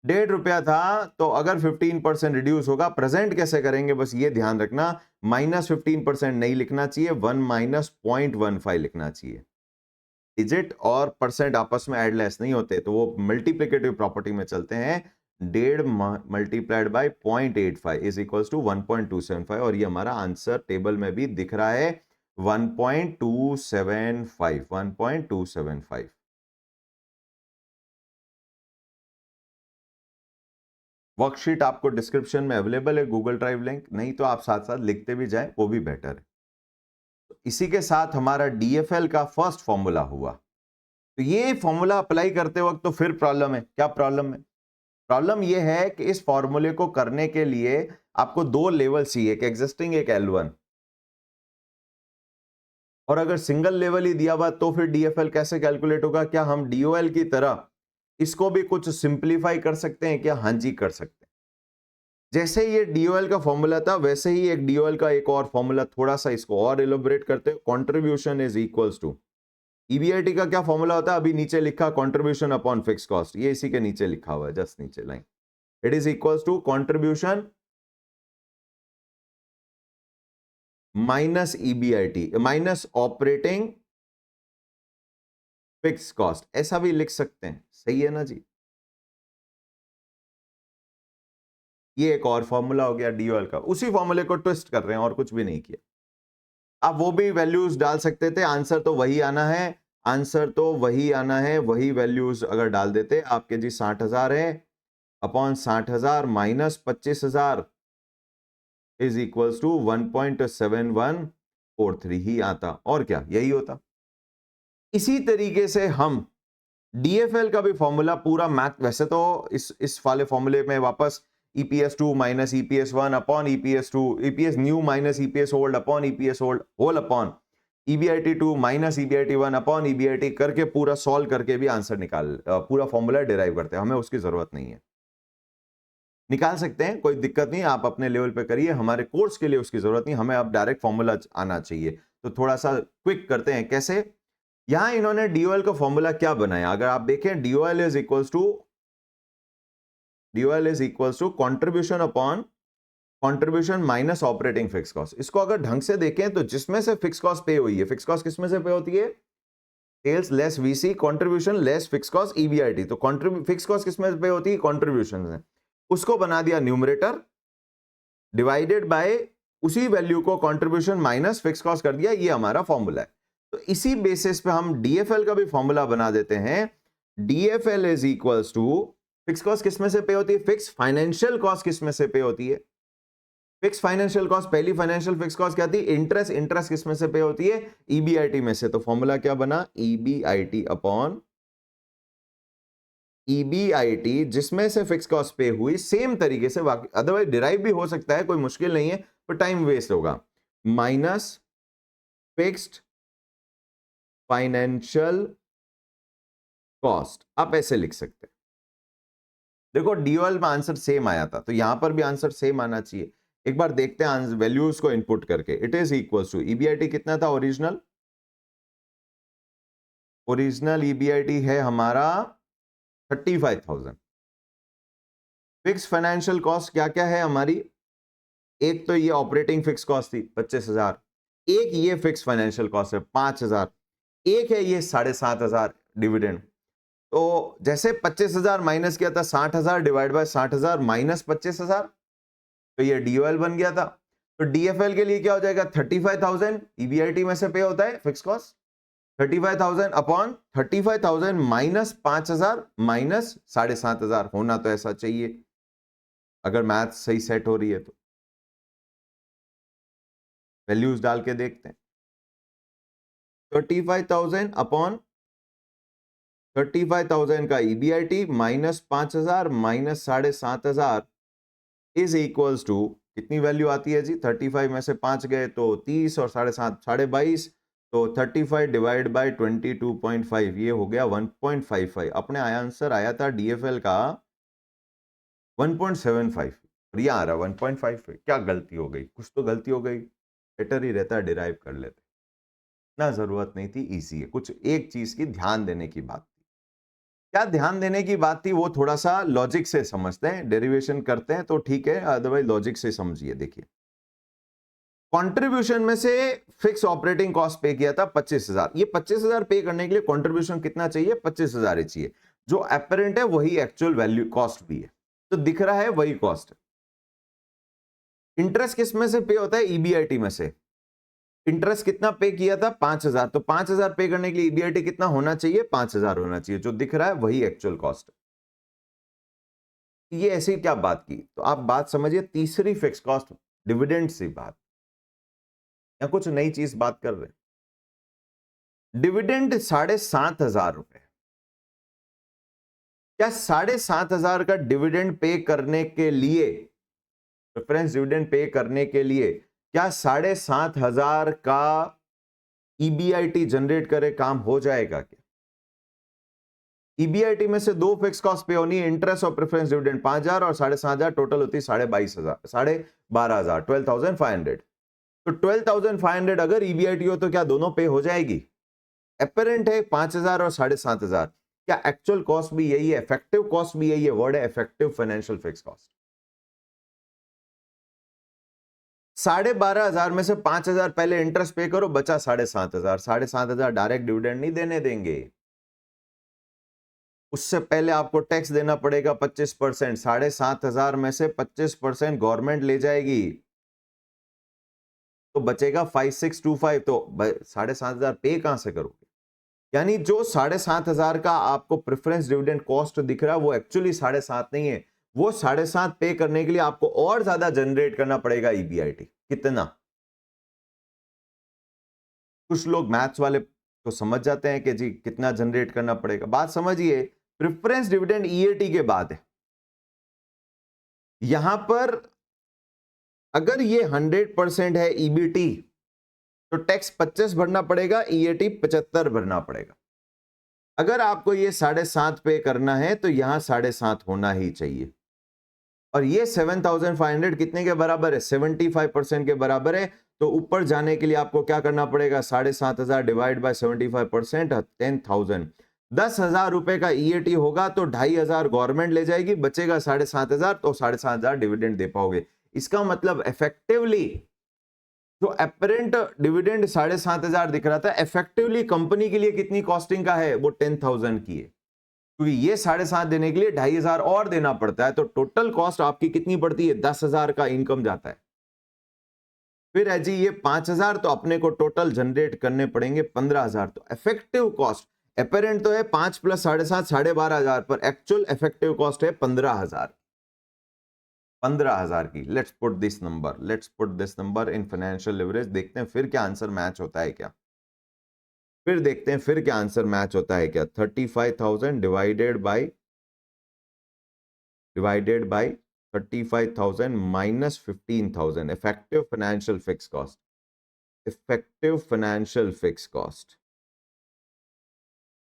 S1: 1.5 रुपया था, तो अगर 15% रिड्यूस होगा, प्रेजेंट कैसे करेंगे बस ये ध्यान रखना, -15% नहीं लिखना चाहिए, 1 - 0.15 लिखना चाहिए। डिजिट और परसेंट आपस में एडलेस नहीं होते, तो वो मल्टीप्लिकेटिव प्रॉपर्टी में चलते हैं। 1.5 multiplied by 0.85 is equals to 1.275, और ये हमारा आंसर टेबल में भी दिख रहा है 1.275। वर्कशीट आपको डिस्क्रिप्शन में अवेलेबल है, गूगल ड्राइव लिंक, नहीं तो आप साथ साथ लिखते भी जाएं, वो भी बेटर है। इसी के साथ हमारा डीएफएल का फर्स्ट फॉर्मूला हुआ। तो ये फॉर्मूला अप्लाई करते वक्त तो फिर प्रॉब्लम है। क्या प्रॉब्लम है, प्रॉब्लम ये है कि इस फॉर्मूले को करने के लिए आपको 2 लेवल चाहिए, एक एग्जिस्टिंग एक L1, और अगर सिंगल लेवल ही दिया हुआ तो फिर डीएफएल कैसे कैलकुलेट होगा। क्या हम डीओएल की तरह इसको भी कुछ सिंप्लीफाई कर सकते हैं क्या? हाँ जी कर सकते हैं। जैसे ये डीओएल का फॉर्मूला था वैसे ही एक डीओएल का एक और फॉर्मूला, थोड़ा सा इसको और एलोबरेट करते हैं। Contribution is equals to, EBIT का क्या फॉर्मूला होता है? अभी नीचे लिखा कंट्रीब्यूशन अपॉन फिक्स कॉस्ट, ये इसी के नीचे लिखा हुआ है, जस्ट नीचे line. It is equals to contribution minus EBIT minus operating fix cost, ऐसा भी लिख सकते हैं। सही है ना जी? ये एक और फॉर्मूला हो गया डीओएल का, उसी फॉर्मूले को ट्विस्ट कर रहे हैं और कुछ भी नहीं किया। आप वो भी वैल्यूज डाल सकते थे, आंसर तो वही आना है, आंसर तो वही आना है, वही वैल्यूज अगर डाल देते आपके जी 60,000 है upon 60,000 minus 25,000 is equals to 1.7143 ही आता, और क्या यही होता। इसी तरीके से हम डीएफएल का भी फॉर्मूला पूरा मैथ, वैसे तो इस वाले फॉर्मूले में वापस EPS2 minus EPS1 upon EPS2, EPS new minus EPS old upon EPS old whole upon EBIT2 minus EBIT1 upon EBIT करके पूरा सॉल्व करके भी आंसर निकाल, पूरा फॉर्मूला डिराइव करते हैं, हमें उसकी जरूरत नहीं है। निकाल सकते हैं, कोई दिक्कत नहीं, आप अपने लेवल पे करिए, हमारे कोर्स के लिए उसकी जरूरत नहीं, हमें अब डायरेक्ट फॉर्मूला आना चाहिए। तो थोड़ा सा क्विक करते हैं कैसे। यहां इन्होंने डीओएल का फॉर्मूला क्या बनाया, अगर आप देखें DOL is equals to contribution upon contribution minus operating fix cost. इसको अगर ढंग से देखें तो जिसमें से फिक्स कॉस्ट पे हुई है, फिक्स कॉस्ट किसमें से पे होती है? Sales less VC, contribution less fix cost EBIT. तो फिक्स कॉस्ट किसमें पे होती है? कंट्रीब्यूशन से। उसको बना दिया न्यूमरेटर, डिवाइडेड बाय उसी वैल्यू को कंट्रीब्यूशन माइनस फिक्स कॉस्ट कर दिया, ये हमारा फॉर्मूला है। तो इसी बेसिस पे हम डीएफएल का भी फॉर्मूला बना देते हैं। DFL is equals to, fix cost किसमें से पे होती है? फिक्स फाइनेंशियल कॉस्ट किसमें से पे होती है? फिक्स फाइनेंशियल कॉस्ट, पहली फाइनेंशियल फिक्स कॉस्ट क्या थी? इंटरेस्ट। इंटरेस्ट किसमें से पे होती है? ईबीआईटी में से। तो फॉर्मूला क्या बना? ईबीआईटी अपॉन ईबीआईटी, जिसमें से फिक्स कॉस्ट पे हुई, सेम तरीके से अदरवाइज डिराइव भी हो सकता है, कोई मुश्किल नहीं है, पर टाइम वेस्ट होगा, माइनस फिक्स्ड फाइनेंशियल कॉस्ट। आप ऐसे लिख सकते हैं। देखो डीओएल में आंसर सेम आया था, तो यहां पर भी आंसर सेम आना चाहिए। एक बार देखते हैं वैल्यूज को इनपुट करके। It is equal to EBIT कितना था ओरिजिनल? ओरिजिनल ईबीआईटी है हमारा 35,000। फिक्स फाइनेंशियल कॉस्ट क्या क्या है हमारी? एक तो ये ऑपरेटिंग फिक्स कॉस्ट थी 25,000, एक ये फिक्स फाइनेंशियल कॉस्ट है 5,000, एक है ये 7,500 डिविडेंड। तो जैसे 25,000 माइनस किया था 60,000 डिवाइड बाय 60,000 माइनस 25,000, तो ये डीओएल बन गया था। तो डीएफएल के लिए क्या हो जाएगा? 35,000 ईबीआईटी में से पे होता है fix cost, 35,000 upon 35,000 minus 5,000 minus 7,500 होना तो ऐसा चाहिए, अगर मैथ सही सेट हो रही है तो। वैल्यूज डाल के देखते हैं। 35,000 अपॉन 35,000 का EBIT minus 5,000 minus 7,500 is equals to कितनी वैल्यू आती है जी? 35 में से 5 गए तो 30 और 7.5 22, तो 35 डिवाइड बाय 22.5, ये हो गया 1.55। अपने आंसर आया था डीएफएल का 1.75, और यह आ रहा 1.55। क्या गलती हो गई? कुछ तो गलती हो गई, बेटर ही रहता डिराइव कर लेते ना, जरूरत नहीं थी, इजी है। कुछ एक चीज की ध्यान देने की बात थी। क्या ध्यान देने की बात थी? वो थोड़ा सा लॉजिक से समझते हैं, डेरिवेशन करते हैं तो ठीक है, अदरवाइज लॉजिक से समझिए। देखिए कंट्रीब्यूशन में से फिक्स ऑपरेटिंग कॉस्ट पे किया था 25,000, ये 25,000 पे करने के लिए कंट्रीब्यूशन कितना चाहिए? 25,000 ही चाहिए। जो अपेरेंट है वही एक्चुअल वैल्यू कॉस्ट भी है, तो दिख रहा है वही कॉस्ट है। इंटरेस्ट किस में से पे होता है? ईबीआईटी में से। इंटरेस्ट कितना पे किया था? 5,000, तो 5,000 पे करने के लिए ईबीआईटी कितना होना चाहिए? 5,000 होना चाहिए। जो दिख रहा है वही एक्चुअल कॉस्ट है। ये ऐसी क्या बात की? तो आप बात समझिए, तीसरी फिक्स कॉस्ट डिविडेंड से बात, या कुछ नई चीज बात कर रहे हैं। डिविडेंड 7,500 रुपए। क्या 7,500 का डिविडेंड पे करने के लिए, प्रेफरेंस डिविडेंड पे करने के लिए, क्या 7,500 का ईबीआईटी जनरेट करे काम हो जाएगा क्या? ईबीआईटी में से 2 फिक्स कॉस्ट पे होनी है, इंटरेस्ट और प्रेफरेंस डिविडेंड 5000 और 7500, टोटल होती है 12,500 12,500। तो 12,500 अगर ईबीआईटी हो तो क्या दोनों पे हो जाएगी? एपरेंट है 5000 और 7500, क्या एक्चुअल कॉस्ट भी यही है, इफेक्टिव कॉस्ट भी यही है? वर्ड है इफेक्टिव फाइनेंशियल फिक्स कॉस्ट। 12,500 में से 5,000 पहले इंटरेस्ट पे करो, बचा 7,500। 7,500 डायरेक्ट डिविडेंड नहीं देने देंगे, उससे पहले आपको टैक्स देना पड़ेगा 25%। 7,500 में से 25% गवर्नमेंट ले जाएगी, तो बचेगा 5,625। तो 7,500 पे कहां से करोगे? यानी जो 7,500 का आपको प्रेफरेंस डिविडेंड कॉस्ट दिख रहा है वो एक्चुअली 7,500 नहीं है, वो 7,500 पे करने के लिए आपको और ज्यादा जनरेट करना पड़ेगा ईबीआईटी। कितना? कुछ लोग मैथ्स वाले तो समझ जाते हैं कि जी कितना जनरेट करना पड़ेगा। बात समझिए, प्रेफरेंस डिविडेंड ईएटी के बाद है। यहां पर अगर ये 100% है ईबीटी, तो टैक्स 25 भरना पड़ेगा, ईएटी 75 भरना पड़ेगा। अगर आपको ये 7.5 पे करना है तो यहां 7.5 होना ही चाहिए। और ये 7,500 कितने के बराबर है? 75% के बराबर है। तो ऊपर जाने के लिए आपको क्या करना पड़ेगा? 7,500 डिवाइड बाय 75%, 10,000। 10,000 रुपए का ईएटी होगा तो 2,500 गवर्नमेंट ले जाएगी, बचेगा 7,500, तो 7,500 डिविडेंड दे पाओगे। इसका मतलब इफेक्टिवली जो अपरेंट डिविडेंड 7,500 दिख रहा था, इफेक्टिवली कंपनी के लिए कितनी कॉस्टिंग का है? वो 10,000 की है, क्योंकि ये 7,500 देने के लिए 2,500 और देना पड़ता है। तो टोटल कॉस्ट आपकी कितनी पड़ती है? 10,000 का इनकम जाता है। फिर है जी ये 5,000, तो अपने को टोटल जनरेट करने पड़ेंगे 15,000। तो इफेक्टिव कॉस्ट अपरेंट तो है 5 प्लस 7,500 12,500, पर एक्चुअल इफेक्टिव कॉस्ट है 15,000। 15,000 की। Let's put this number in financial leverage. देखते हैं फिर क्या आंसर मैच होता है क्या। फिर देखते हैं फिर क्या आंसर मैच होता है क्या। 35,000 divided by 35,000 minus 15,000 effective financial fix cost. Effective financial fix cost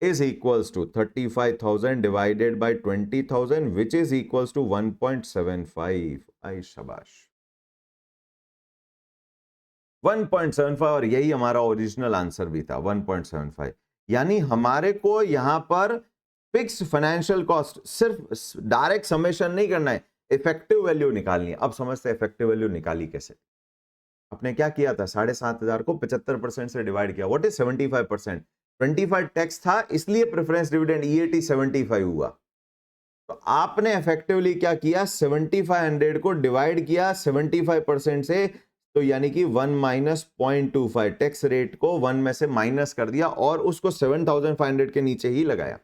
S1: is equals to 35,000 divided by 20,000, which is equals to 1.75। आई शाबाश, 1.75। और यही हमारा ओरिजिनल आंसर भी था, 1.75। यानी हमारे को यहां पर फिक्स फाइनेंशियल कॉस्ट सिर्फ डायरेक्ट समेशन नहीं करना है, इफेक्टिव वैल्यू निकालनी है। अब समझते हैं इफेक्टिव वैल्यू निकाली कैसे। आपने क्या किया था? 7,500 को 75% से डिवाइड किया। What is 75%? 25 टैक्स था, इसलिए प्रेफरेंस डिविडेंड ईएटी 75 हुआ। तो आपने इफेक्टिवली क्या किया? 7,500 को डिवाइड किया 75% से, तो यानी कि 1 माइनस 0.25 टैक्स रेट को 1 में से माइनस कर दिया और उसको 7,500 के नीचे ही लगाया।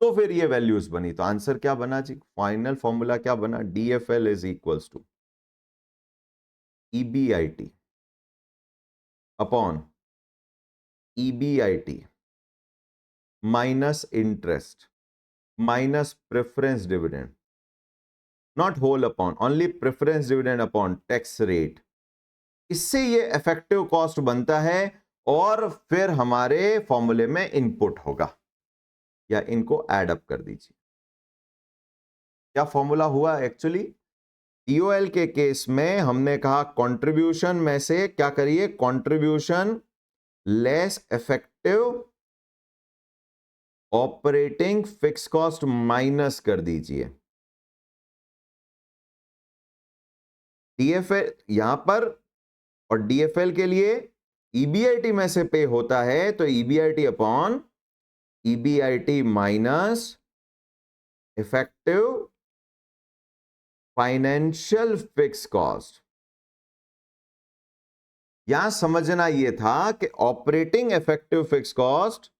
S1: तो फिर ये वैल्यूज बनी। तो आंसर क्या बना जी? फाइनल फॉर्मूला क्या बना? DFL is equals to EBIT upon EBIT minus interest minus preference dividend, not whole upon, only preference dividend upon tax rate। इससे ये इफेक्टिव कॉस्ट बनता है और फिर हमारे फॉर्मूले में इनपुट होगा, या इनको ऐड अप कर दीजिए। क्या फॉर्मूला हुआ एक्चुअली? DOL के केस में हमने कहा कंट्रीब्यूशन में से क्या करिए? Contribution less effective operating fix cost minus कर दीजिए। डीएफएल यहां पर, और डीएफएल के लिए ईबीआईटी में से पे होता है, तो EBIT upon EBIT minus effective financial fix cost. यहां समझना यह था कि ऑपरेटिंग इफेक्टिव फिक्स कॉस्ट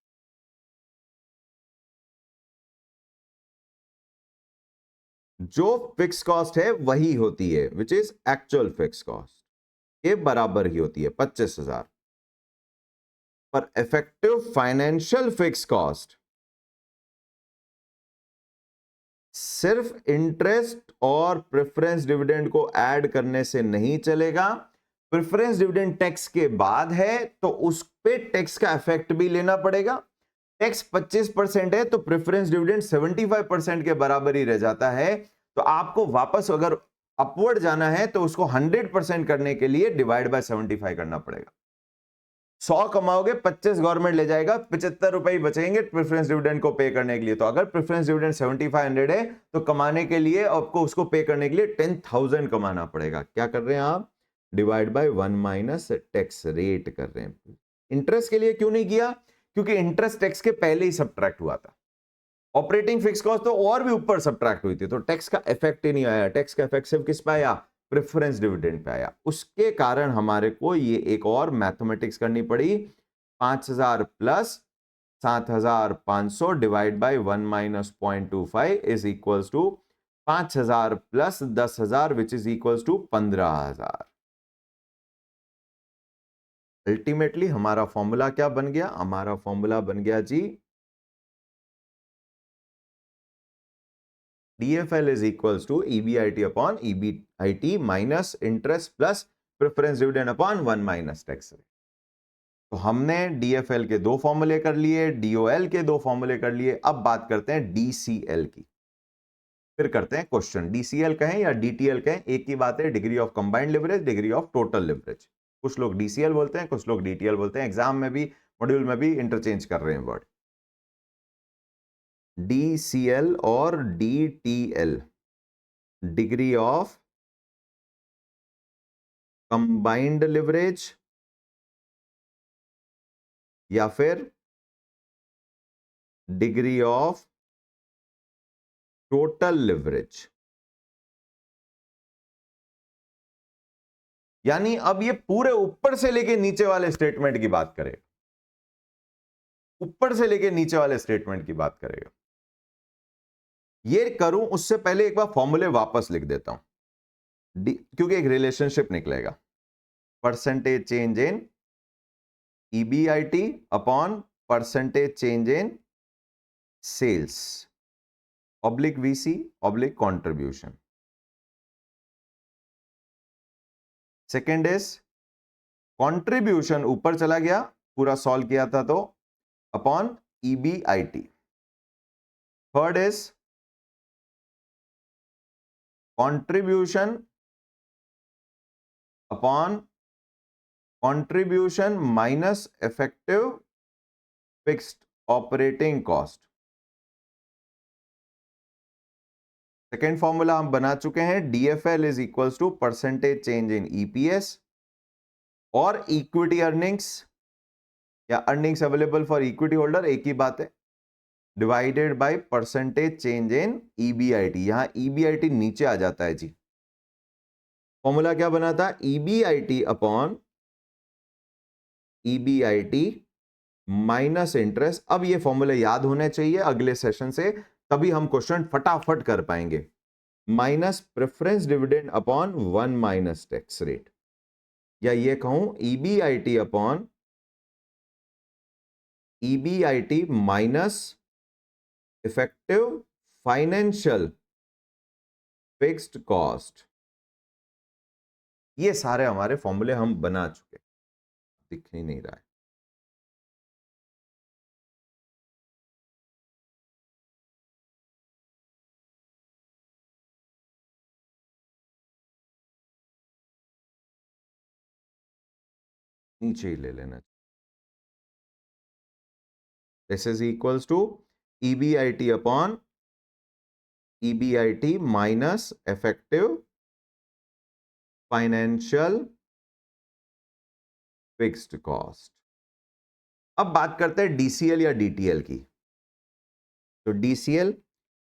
S1: जो फिक्स कॉस्ट है वही होती है, which is actual fix cost, ये बराबर ही होती है 25,000। पर इफेक्टिव फाइनेंशियल फिक्स कॉस्ट सिर्फ इंटरेस्ट और प्रेफरेंस डिविडेंड को ऐड करने से नहीं चलेगा। प्रेफरेंस डिविडेंड टैक्स के बाद है तो उस पे टैक्स का इफेक्ट भी लेना पड़ेगा। टैक्स 25% है तो प्रेफरेंस डिविडेंड 75% के बराबर ही रह जाता है। तो आपको वापस अगर अपवर्ड जाना है तो उसको 100% करने के लिए डिवाइड बाय 75 करना पड़ेगा। 100 कमाओगे, 25 गवर्नमेंट ले जाएगा, 75 रुपए ही बचेंगे प्रेफरेंस डिविडेंड को पे करने के लिए। तो अगर प्रेफरेंस डिविडेंड 7500 है तो कमाने के लिए आपको उसको पे करने के लिए 10,000 कमाना पड़ेगा। क्या कर रहे हैं आप? Divide by 1 minus tax rate कर रहे हैं। इंटरेस्ट के लिए क्यों नहीं किया? क्योंकि इंटरेस्ट टैक्स के पहले ही सब्ट्रैक्ट हुआ था। ऑपरेटिंग फिक्स कॉस्ट तो और भी ऊपर सब्ट्रैक्ट हुई थी, तो टैक्स का इफेक्ट ही नहीं आया। टैक्स का इफेक्ट सिर्फ किस पे आया? प्रेफरेंस डिविडेंड पे आया। उसके कारण हमारे को ये एक और मैथमेटिक्स करनी पड़ी। 5000 plus 7500 divide by 1 minus 0.25 is equals to 5000 plus 10,000 which is equals to 15,000। Ultimately हमारा फॉर्मूला क्या बन गया? हमारा फॉर्मूला बन गया जी, DFL is equals to EBIT upon EBIT minus interest plus preference dividend upon 1 minus tax rate। तो हमने DFL के दो फॉर्मूले कर लिए, DOL के दो फॉर्मूले कर लिए। अब बात करते हैं DCL की। फिर करते हैं क्वेश्चन। DCL कहें या DTL कहें, एक ही बात है, degree of combined leverage, degree of total leverage. कुछ लोग DCL बोलते हैं, कुछ लोग DTL बोलते हैं। एग्जाम में भी, मॉड्यूल में भी इंटरचेंज कर रहे हैं वर्ड। DCL और DTL, degree of combined leverage या फिर डिग्री ऑफ टोटल लिवरेज। यानी अब ये पूरे ऊपर से लेके नीचे वाले स्टेटमेंट की बात करेगा, ऊपर से लेके नीचे वाले स्टेटमेंट की बात करेगा। ये करूं उससे पहले एक बार फॉर्मूले वापस लिख देता हूं, क्योंकि एक रिलेशनशिप निकलेगा। Percentage change in EBIT upon percentage change in sales oblique VC oblique contribution. Second is contribution ऊपर चला गया, पूरा सॉल्व किया था तो, upon EBIT। Third is contribution upon contribution minus effective fixed operating cost। Second formula हम बना चुके हैं, DFL is equals to percentage change in EPS और इक्विटी अर्निंग्स या earnings available for equity holder, एक ही बात है, divided by percentage change in EBIT। यहां EBIT नीचे आ जाता है जी। फॉर्मूला क्या बना था? EBIT upon EBIT minus interest. अब ये फॉर्मूले याद होने चाहिए अगले सेशन से, तभी हम क्वेश्चन फटाफट कर पाएंगे। Minus preference dividend upon 1 minus tax rate, या ये कहूं EBIT upon EBIT minus effective financial fixed cost. ये सारे हमारे फॉर्मूले हम बना चुके, दिख ही नहीं रहा है। नीचे ही ले लेना। This is equals to EBIT upon EBIT minus effective financial fixed cost. अब बात करते हैं DCL या DTL की। तो DCL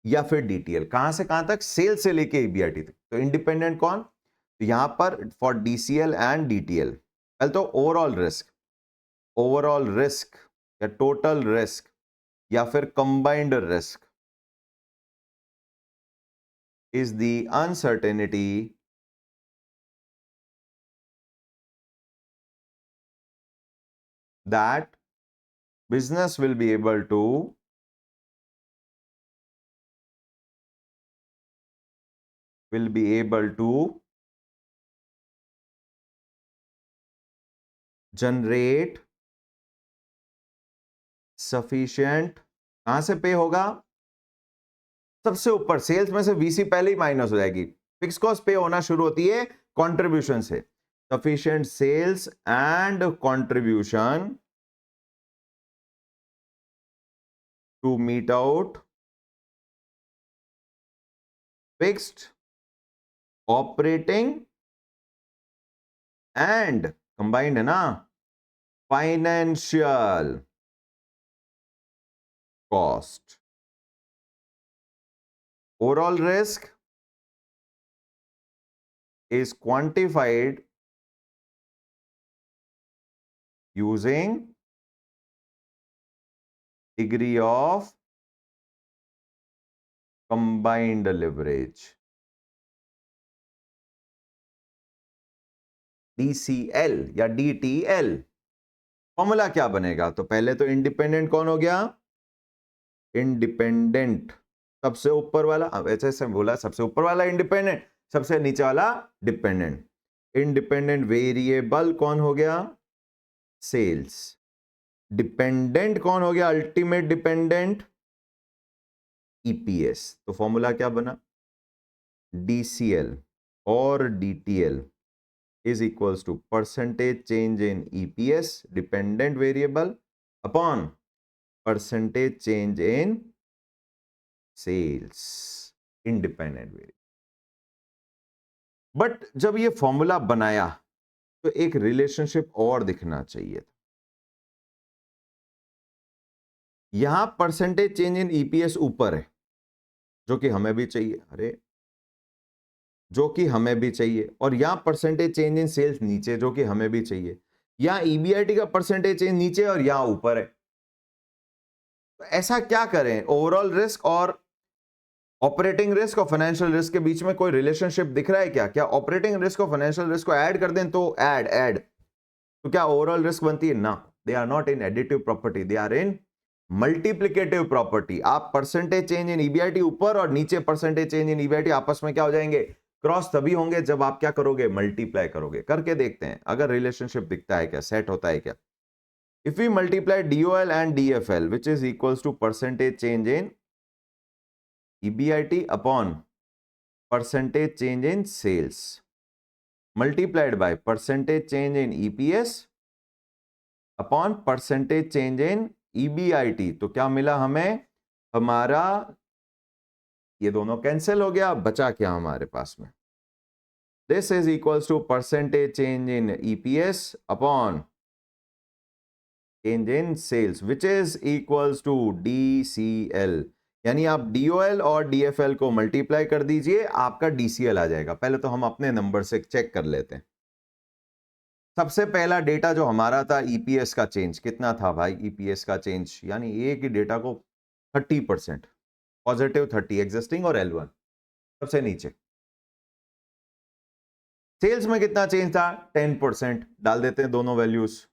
S1: या फिर DTL कहां से कहां तक? सेल से लेके EBIT तक। तो इंडिपेंडेंट कौन? तो यहां पर फॉर DCL एंड DTL, पहले तो ओवरऑल रिस्क या टोटल रिस्क या फिर combined risk is the uncertainty that business will be able to generate sufficient, कहां से पे होगा? सबसे ऊपर सेल्स में से वीसी पहले ही माइनस हो जाएगी, फिक्स कॉस्ट पे होना शुरू होती है कंट्रीब्यूशन से। Sufficient sales and contribution to meet out fixed operating and combined है ना, financial cost. Overall risk is quantified using degree of combined leverage, DCL या DTL। फॉर्मूला क्या बनेगा? तो पहले तो इंडिपेंडेंट कौन हो गया? इंडिपेंडेंट सबसे ऊपर वाला, ऐसे ऐसे बोला, सबसे ऊपर वाला इंडिपेंडेंट, सबसे नीचे वाला डिपेंडेंट। इंडिपेंडेंट वेरिएबल कौन हो गया? सेल्स। डिपेंडेंट कौन हो गया? Ultimate dependent, EPS. तो फॉर्मूला क्या बना? डीसीएल और DTL is equals to percentage change in EPS dependent variable upon percentage change in sales independent variable। But जब ये फॉर्मूला बनाया तो एक रिलेशनशिप और दिखना चाहिए था। यहां परसेंटेज चेंज इन ईपीएस ऊपर है, जो कि हमें भी चाहिए, अरे जो कि हमें भी चाहिए, और यहां परसेंटेज चेंज इन सेल्स नीचे, जो कि हमें भी चाहिए। यहां ईबीआईटी का परसेंटेज चेंज नीचे और यहां ऊपर है। तो ऐसा क्या करें? ओवरऑल रिस्क और ऑपरेटिंग रिस्क और फाइनेंशियल रिस्क के बीच में कोई रिलेशनशिप दिख रहा है क्या? क्या ऑपरेटिंग रिस्क और फाइनेंशियल रिस्क को ऐड कर दें तो ऐड तो क्या ओवरऑल रिस्क बनती है? ना, they are not in additive property, they are in multiplicative property. आप परसेंटेज चेंज इन ईबीआईटी ऊपर और नीचे परसेंटेज चेंज इन ईबीआईटी आपस में क्या हो जाएंगे? क्रॉस तभी होंगे जब आप क्या करोगे? मल्टीप्लाई करोगे। करके देखते हैं अगर रिलेशनशिप दिखता है क्या, सेट होता है क्या। If we multiply DOL and DFL which is equals to percentage change in EBIT upon percentage change in sales multiplied by percentage change in EPS upon percentage change in EBIT, तो क्या मिला हमें? हमारा ये दोनों कैंसिल हो गया, बचा क्या हमारे पास में? This is equals to percentage change in EPS upon change in sales which is equals to DCL। यानी आप DOL और DFL को मल्टीप्लाई कर दीजिए, आपका DCL आ जाएगा। पहले तो हम अपने नंबर से चेक कर लेते हैं। सबसे पहला डेटा जो हमारा था EPS का चेंज कितना था भाई? EPS का चेंज यानी एक ही डेटा को 30%, पॉजिटिव 30 एग्जिस्टिंग और L1 सबसे नीचे। सेल्स में कितना चेंज था? 10%। डाल देते हैं दोनों values,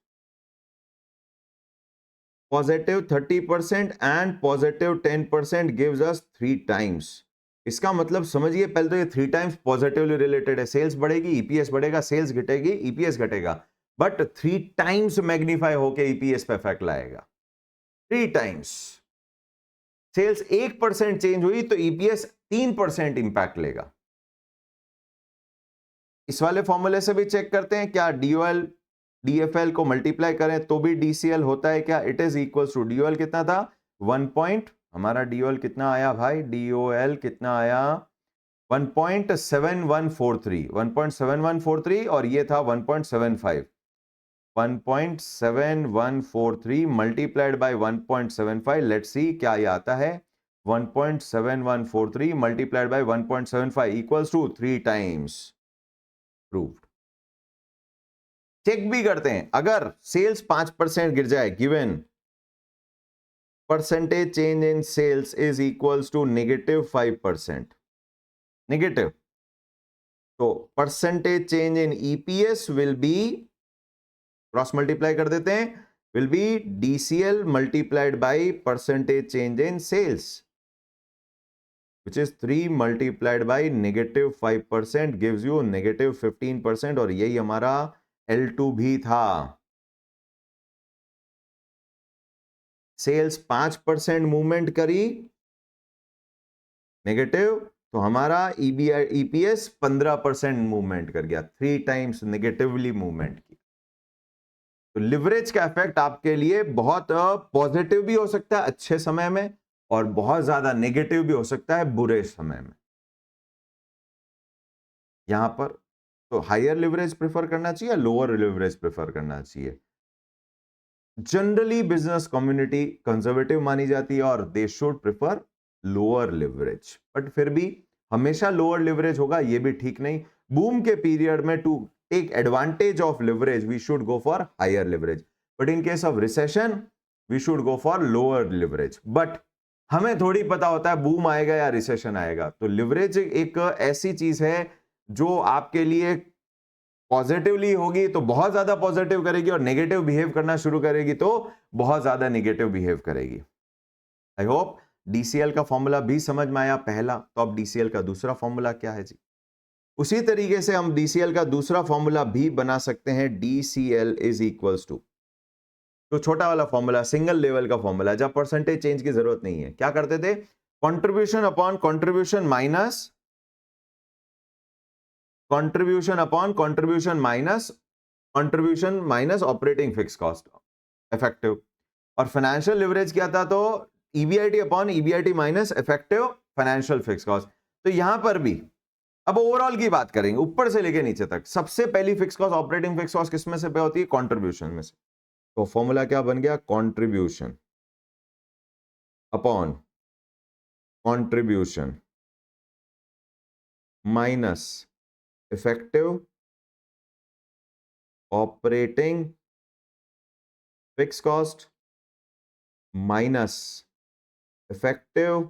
S1: positive 30% and positive 10% gives us 3 times. इसका मतलब समझिए, पहले तो ये 3 टाइम्स पॉजिटिवली रिलेटेड है। सेल्स बढ़ेगी, ईपीएस बढ़ेगा, सेल्स घटेगी, ईपीएस घटेगा, बट 3 टाइम्स मैग्नीफाई होकर ईपीएस पे इफेक्ट लाएगा। 3 टाइम्स। सेल्स 1% चेंज हुई तो ईपीएस 3% इंपैक्ट लेगा। इस वाले फॉर्मूले से भी चेक करते हैं क्या डीओएल डीएफएल को मल्टीप्लाई करें तो भी डीसीएल होता है क्या? It is equals to DOL कितना था? 1 पॉइंट, हमारा डीओएल कितना आया भाई? डीओएल कितना आया? 1.7143, 1.7143, और ये था 1.75। 1.7143 मल्टीप्लाइड बाय 1.75, लेट्स सी क्या ये आता है। 1.7143 multiplied by 1.75 equals to 3 times. Proved. Check भी करते हैं, अगर सेल्स 5% गिर जाए, given percentage change in sales is equals to -5%, negative, तो percentage change in EPS will be, cross multiply कर देते हैं, will be DCL multiplied by percentage change in sales which is 3 multiplied by -5% gives you -15%, और यही हमारा L2 भी था। Sales 5% movement करी नेगेटिव, तो हमारा ईपीएस 15% मूवमेंट कर गया, 3 टाइम्स नेगेटिवली मूवमेंट की। तो लिवरेज का इफेक्ट आपके लिए बहुत पॉजिटिव भी हो सकता है अच्छे समय में, और बहुत ज्यादा नेगेटिव भी हो सकता है बुरे समय में। यहां पर तो हायर लिवरेज प्रेफर करना चाहिए या लोअर लिवरेज प्रेफर करना चाहिए? जनरली बिजनेस कम्युनिटी कंजर्वेटिव मानी जाती है और they should prefer lower leverage, but फिर भी हमेशा लोअर लिवरेज होगा ये भी ठीक नहीं। बूम के पीरियड में to take advantage of leverage we should go for higher leverage, but in case of recession we should go for lower leverage. But हमें थोड़ी पता होता है बूम आएगा या रिसेशन आएगा, तो लिवरेज एक ऐसी चीज है जो आपके लिए पॉजिटिवली होगी तो बहुत ज्यादा पॉजिटिव करेगी, और नेगेटिव बिहेव करना शुरू करेगी तो बहुत ज्यादा नेगेटिव बिहेव करेगी। आई होप डीसीएल का फॉर्मूला भी समझ में आया पहला। तो अब डीसीएल का दूसरा फॉर्मूला क्या है जी? उसी तरीके से हम डीसीएल का दूसरा फॉर्मूला भी बना सकते हैं। डीसीएल इज इक्वल्स टू, तो छोटा वाला फॉर्मूला सिंगल लेवल का फॉर्मूला, जब परसेंटेज चेंज की जरूरत नहीं है। क्या करते थे? Contribution upon contribution minus contribution upon contribution minus contribution minus operating fix cost effective. और फाइनेंशियल लिवरेज क्या था? तो EBIT upon EBIT minus effective financial fix cost. तो यहां पर भी अब ओवरऑल की बात करेंगे ऊपर से लेके नीचे तक। सबसे पहली fix cost operating fix cost किसमें से पे होती है? कंट्रीब्यूशन में से। तो फॉर्मूला क्या बन गया? Contribution upon contribution minus effective operating fix cost minus effective,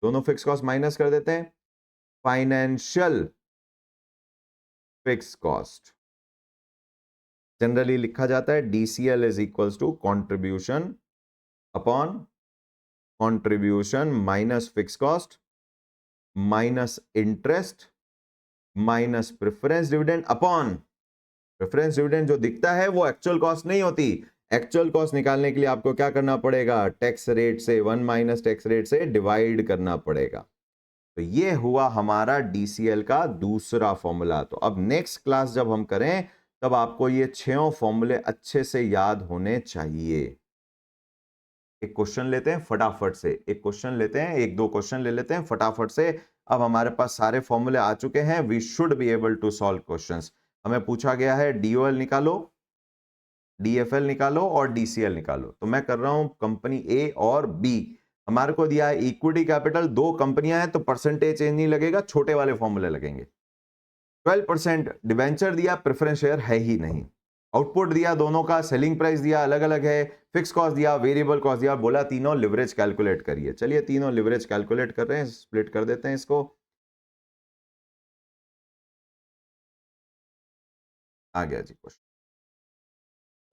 S1: दोनों फिक्स कॉस्ट माइनस कर देते हैं, फाइनेंशियल फिक्स कॉस्ट। जनरली लिखा जाता है DCL is equals to contribution upon contribution minus fix cost minus interest minus preference dividend upon preference dividend. जो दिखता है वो एक्चुअल कॉस्ट नहीं होती। एक्चुअल कॉस्ट निकालने के लिए आपको क्या करना पड़ेगा? टैक्स रेट से 1 माइनस टैक्स रेट से डिवाइड करना पड़ेगा। तो ये हुआ हमारा डीसीएल का दूसरा फॉर्मूला। तो अब नेक्स्ट क्लास जब हम करें तब आपको ये 6 फॉर्मूले अच्छे से याद होने चाहिए। एक क्वेश्चन लेते हैं फटाफट से, एक क्वेश्चन लेते हैं, एक दो क्वेश्चन ले लेते हैं फटाफट से। अब हमारे पास सारे फॉर्मूले आ चुके हैं, we should be able to solve questions. हमें पूछा गया है डीओएल निकालो, डीएफएल निकालो और डीसीएल निकालो। तो मैं कर रहा हूं कंपनी ए और बी। हमारे को दिया है इक्विटी कैपिटल, दो कंपनियां हैं तो परसेंटेज चेंज नहीं लगेगा, छोटे वाले फॉर्मूले लगेंगे। 12% डिबेंचर दिया, प्रेफरेंस शेयर है ही नहीं। आउटपुट दिया दोनों का, सेलिंग प्राइस दिया अलग अलग है, फिक्स कॉस्ट दिया, वेरिएबल कॉस्ट दिया, बोला तीनों लिवरेज कैलकुलेट करिए। चलिए तीनों लिवरेज कैलकुलेट कर रहे हैं, स्प्लिट कर देते हैं इसको। आ गया जी क्वेश्चन।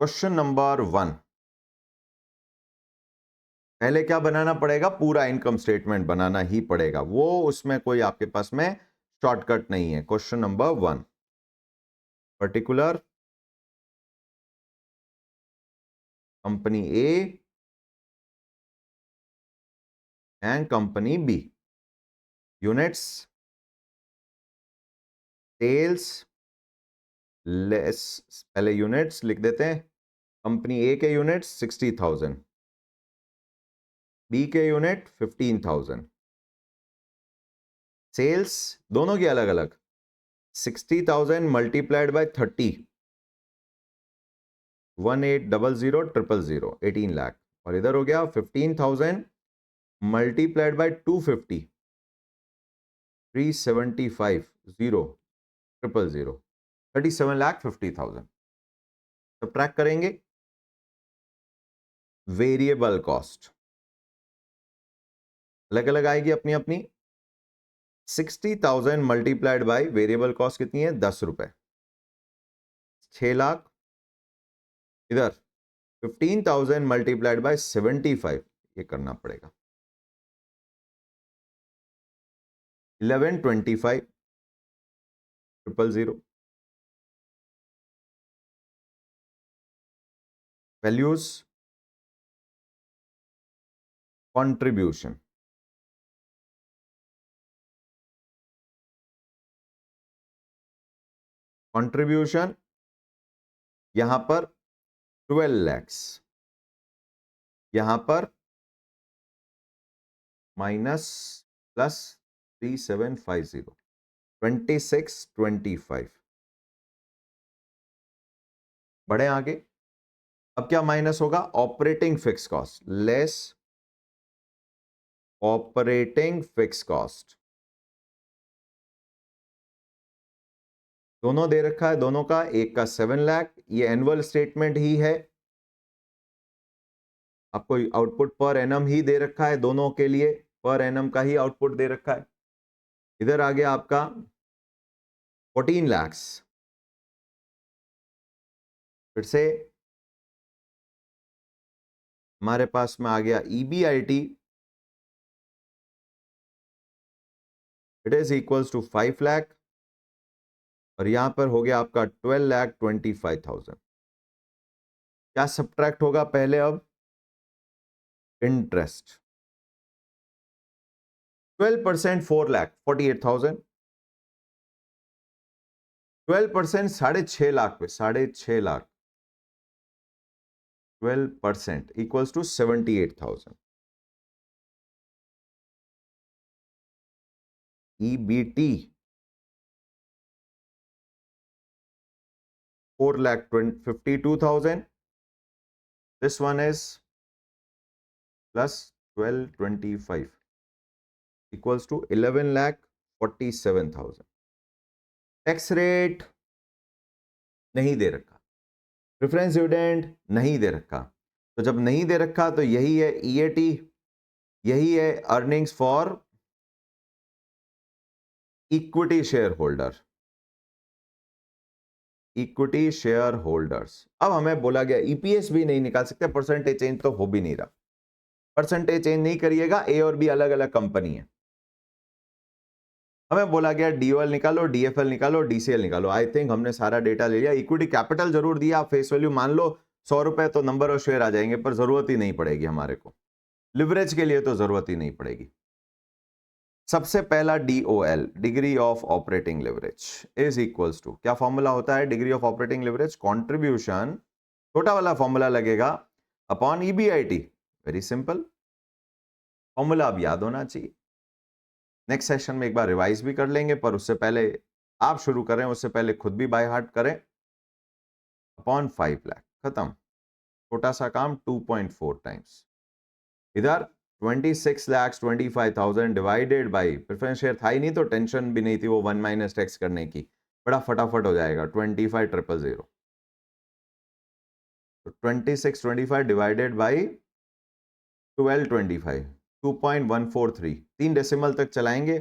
S1: क्वेश्चन नंबर 1, पहले क्या बनाना पड़ेगा? पूरा इनकम स्टेटमेंट बनाना ही पड़ेगा, वो उसमें कोई आपके पास में शॉर्टकट नहीं है। Question number 1, particular company A and company B, units sales less, पहले यूनिट्स लिख देते हैं। कंपनी ए के यूनिट्स 60,000, बी के यूनिट 15,000, सेल्स दोनों की अलग अलग 60,000 मल्टीप्लाइड बाय 30, 1800,000 18 लाख, और इधर हो गया 15,000 मल्टीप्लाइड बाय 250, 375,000 37,50,000। तो ट्रैक करेंगे वेरिएबल कॉस्ट अलग अलग आएगी अपनी अपनी। 60,000 मल्टीप्लाइड बाय वेरिएबल कॉस्ट कितनी है? 10 रुपए, 6 लाख। इधर 15,000 मल्टीप्लाइड बाय 75, ये करना पड़ेगा 1125,000। वैल्यूज कंट्रीब्यूशन, कंट्रीब्यूशन यहां पर 12 lakhs, यहां पर माइनस प्लस 3750, 2625। बढ़े आगे, अब क्या माइनस होगा? Operating fix cost less operating fix cost. दोनों दे रखा है, दोनों का, एक का 7 लाख, ये एनुअल स्टेटमेंट ही है, आपको आउटपुट पर एनम ही दे रखा है, दोनों के लिए पर एनम का ही आउटपुट दे रखा है। इधर आ गया आपका 14 lakhs, फिर से हमारे पास में आ गया EBIT, it is equals to 5 lakh, और यहां पर हो गया आपका 12,25,000। क्या सब्ट्रैक्ट होगा पहले? अब इंटरेस्ट 12%, 4,48,000, 12% 6.5 लाख पे, 6.5 lakh, 12% equals to 78,000। EBT 4,52,000, this one is plus 1225 equals to 11,47,000। Tax rate नहीं दे रखा, प्रेफरेंस डिविडेंड नहीं दे रखा, तो जब नहीं दे रखा तो यही है EAT, यही है earnings for equity share holder, equity share holders. अब हमें बोला गया EPS भी नहीं निकाल सकते, परसेंटेज चेंज तो हो भी नहीं रहा, परसेंटेज चेंज नहीं करिएगा, ए और बी अलग अलग कंपनी है। हमें बोला गया DOL निकालो, DFL निकालो, DCL निकालो। आई थिंक हमने सारा डेटा ले लिया। इक्विटी कैपिटल जरूर दिया, आप फेस वैल्यू मान लो 100 रुपए, तो नंबर ऑफ शेयर आ जाएंगे, पर जरूरत ही नहीं पड़ेगी हमारे को, लिवरेज के लिए तो जरूरत ही नहीं पड़ेगी। सबसे पहला DOL, degree of operating leverage, is equals to, क्या फॉर्मूला होता है degree of operating leverage? Contribution, छोटा वाला फॉर्मूला लगेगा, upon EBIT। Very simple formula, अब याद होना चाहिए। नेक्स्ट सेशन में एक बार रिवाइज भी कर लेंगे, पर उससे पहले आप शुरू करें, उससे पहले खुद भी बाय हार्ट करें। अपॉन 5 लाख, खत्म, छोटा सा काम, 2.4 टाइम्स। इधर 26,25,000 डिवाइडेड बाई, प्रेफरेंस शेयर था ही नहीं तो टेंशन भी नहीं थी वो 1 माइनस टैक्स करने की, बड़ा फटाफट हो जाएगा, 25,000। तो 2625 डिवाइडेड बाई 1225, 2.143, 3 डेसिमल तक चलाएंगे,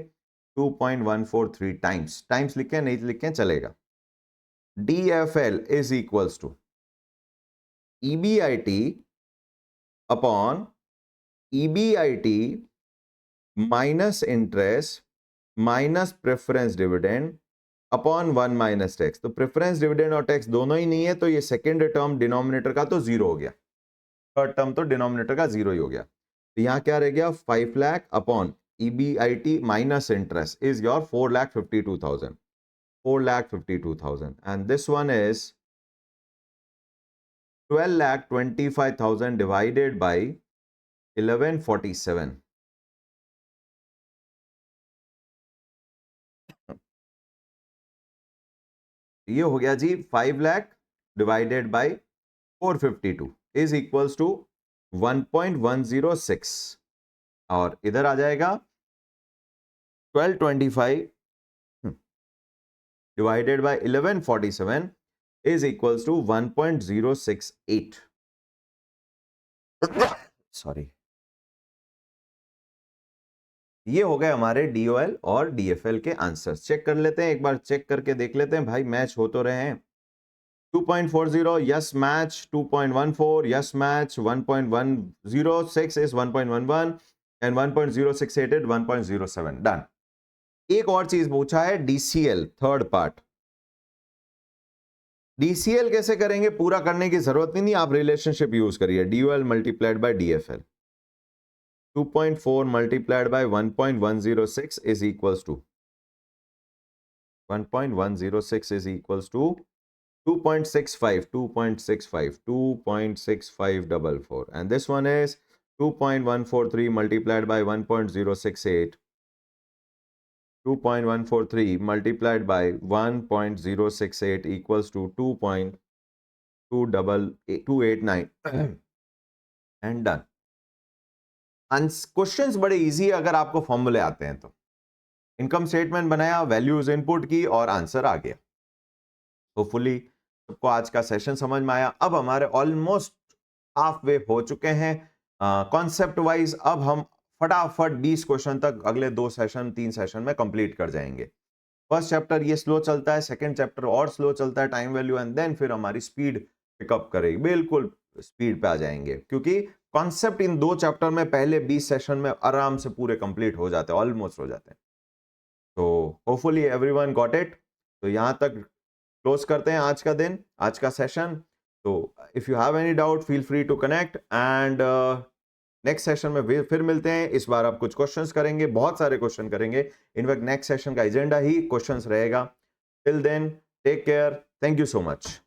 S1: 2.143 टाइम्स, टाइम्स लिखें नहीं लिखें चलेगा। DFL is equals to EBIT upon EBIT minus interest minus preference dividend upon 1 minus tax. तो प्रेफरेंस डिविडेंड और टैक्स दोनों ही नहीं है, तो ये सेकेंड टर्म डिनोमिनेटर का तो जीरो हो गया, थर्ड टर्म तो डिनोमिनेटर का जीरो ही हो गया। तो यहां क्या रह गया? 5 lakh upon EBIT minus interest is your 4,52,000, 4,52,000, and this one is 12,25,000 divided by 1147। ये हो गया जी 5 lakh divided by 452 is equals to 1.106, और इधर आ जाएगा 1225 divided by 1147 is equals to 1.068। Sorry, ये हो गए हमारे DOL और DFL के आंसर्स। चेक कर लेते हैं, एक बार चेक करके देख लेते हैं भाई, मैच हो तो रहे हैं। 2.40 yes match, 2.14 yes match, 1.106 is 1.11 and 1.068 is 1.07, done. एक और चीज पूछा है DCL थर्ड पार्ट। DCL कैसे करेंगे? पूरा करने की जरूरत नहीं, आप रिलेशनशिप यूज करिए, DOL multiplied by DFL। 2.4 multiplied by 1.106 is equals to 1.106 is equals to 2.65 and this one is 2.143 multiplied by 1.068. 2.143 multiplied by 1.068 equals to 2.289 and done. Questions बड़े इजी है अगर आपको फॉर्मूले आते हैं तो. इनकम स्टेटमेंट बनाया, वैल्यूज इनपुट की और आंसर आ गया. होपफुली सबको आज का सेशन समझ में आया. अब हमारे ऑलमोस्ट हाफ वे हो चुके हैं कॉन्सेप्ट वाइज. अब हम फटाफट 20 क्वेश्चन तक अगले 2 सेशन 3 सेशन में कंप्लीट कर जाएंगे. फर्स्ट चैप्टर ये स्लो चलता है, सेकंड चैप्टर और स्लो चलता है, टाइम वैल्यू, एंड देन फिर हमारी स्पीड पिकअप करेगी, बिल्कुल स्पीड पे आ जाएंगे क्योंकि कॉन्सेप्ट इन 2 चैप्टर में पहले 20 सेशन में आराम से पूरे कंप्लीट हो जाते हैं, ऑलमोस्ट हो जाते हैं. तो होपफुली एवरीवन गॉट इट. तो यहां तक क्लोज करते हैं आज का दिन, आज का सेशन. तो if you have any doubt feel free to connect and next session में फिर मिलते हैं. इस बार आप कुछ क्वेश्चंस करेंगे, बहुत सारे क्वेश्चन करेंगे. इनफैक्ट नेक्स्ट सेशन का एजेंडा ही क्वेश्चंस रहेगा. Till then take care, thank you so much.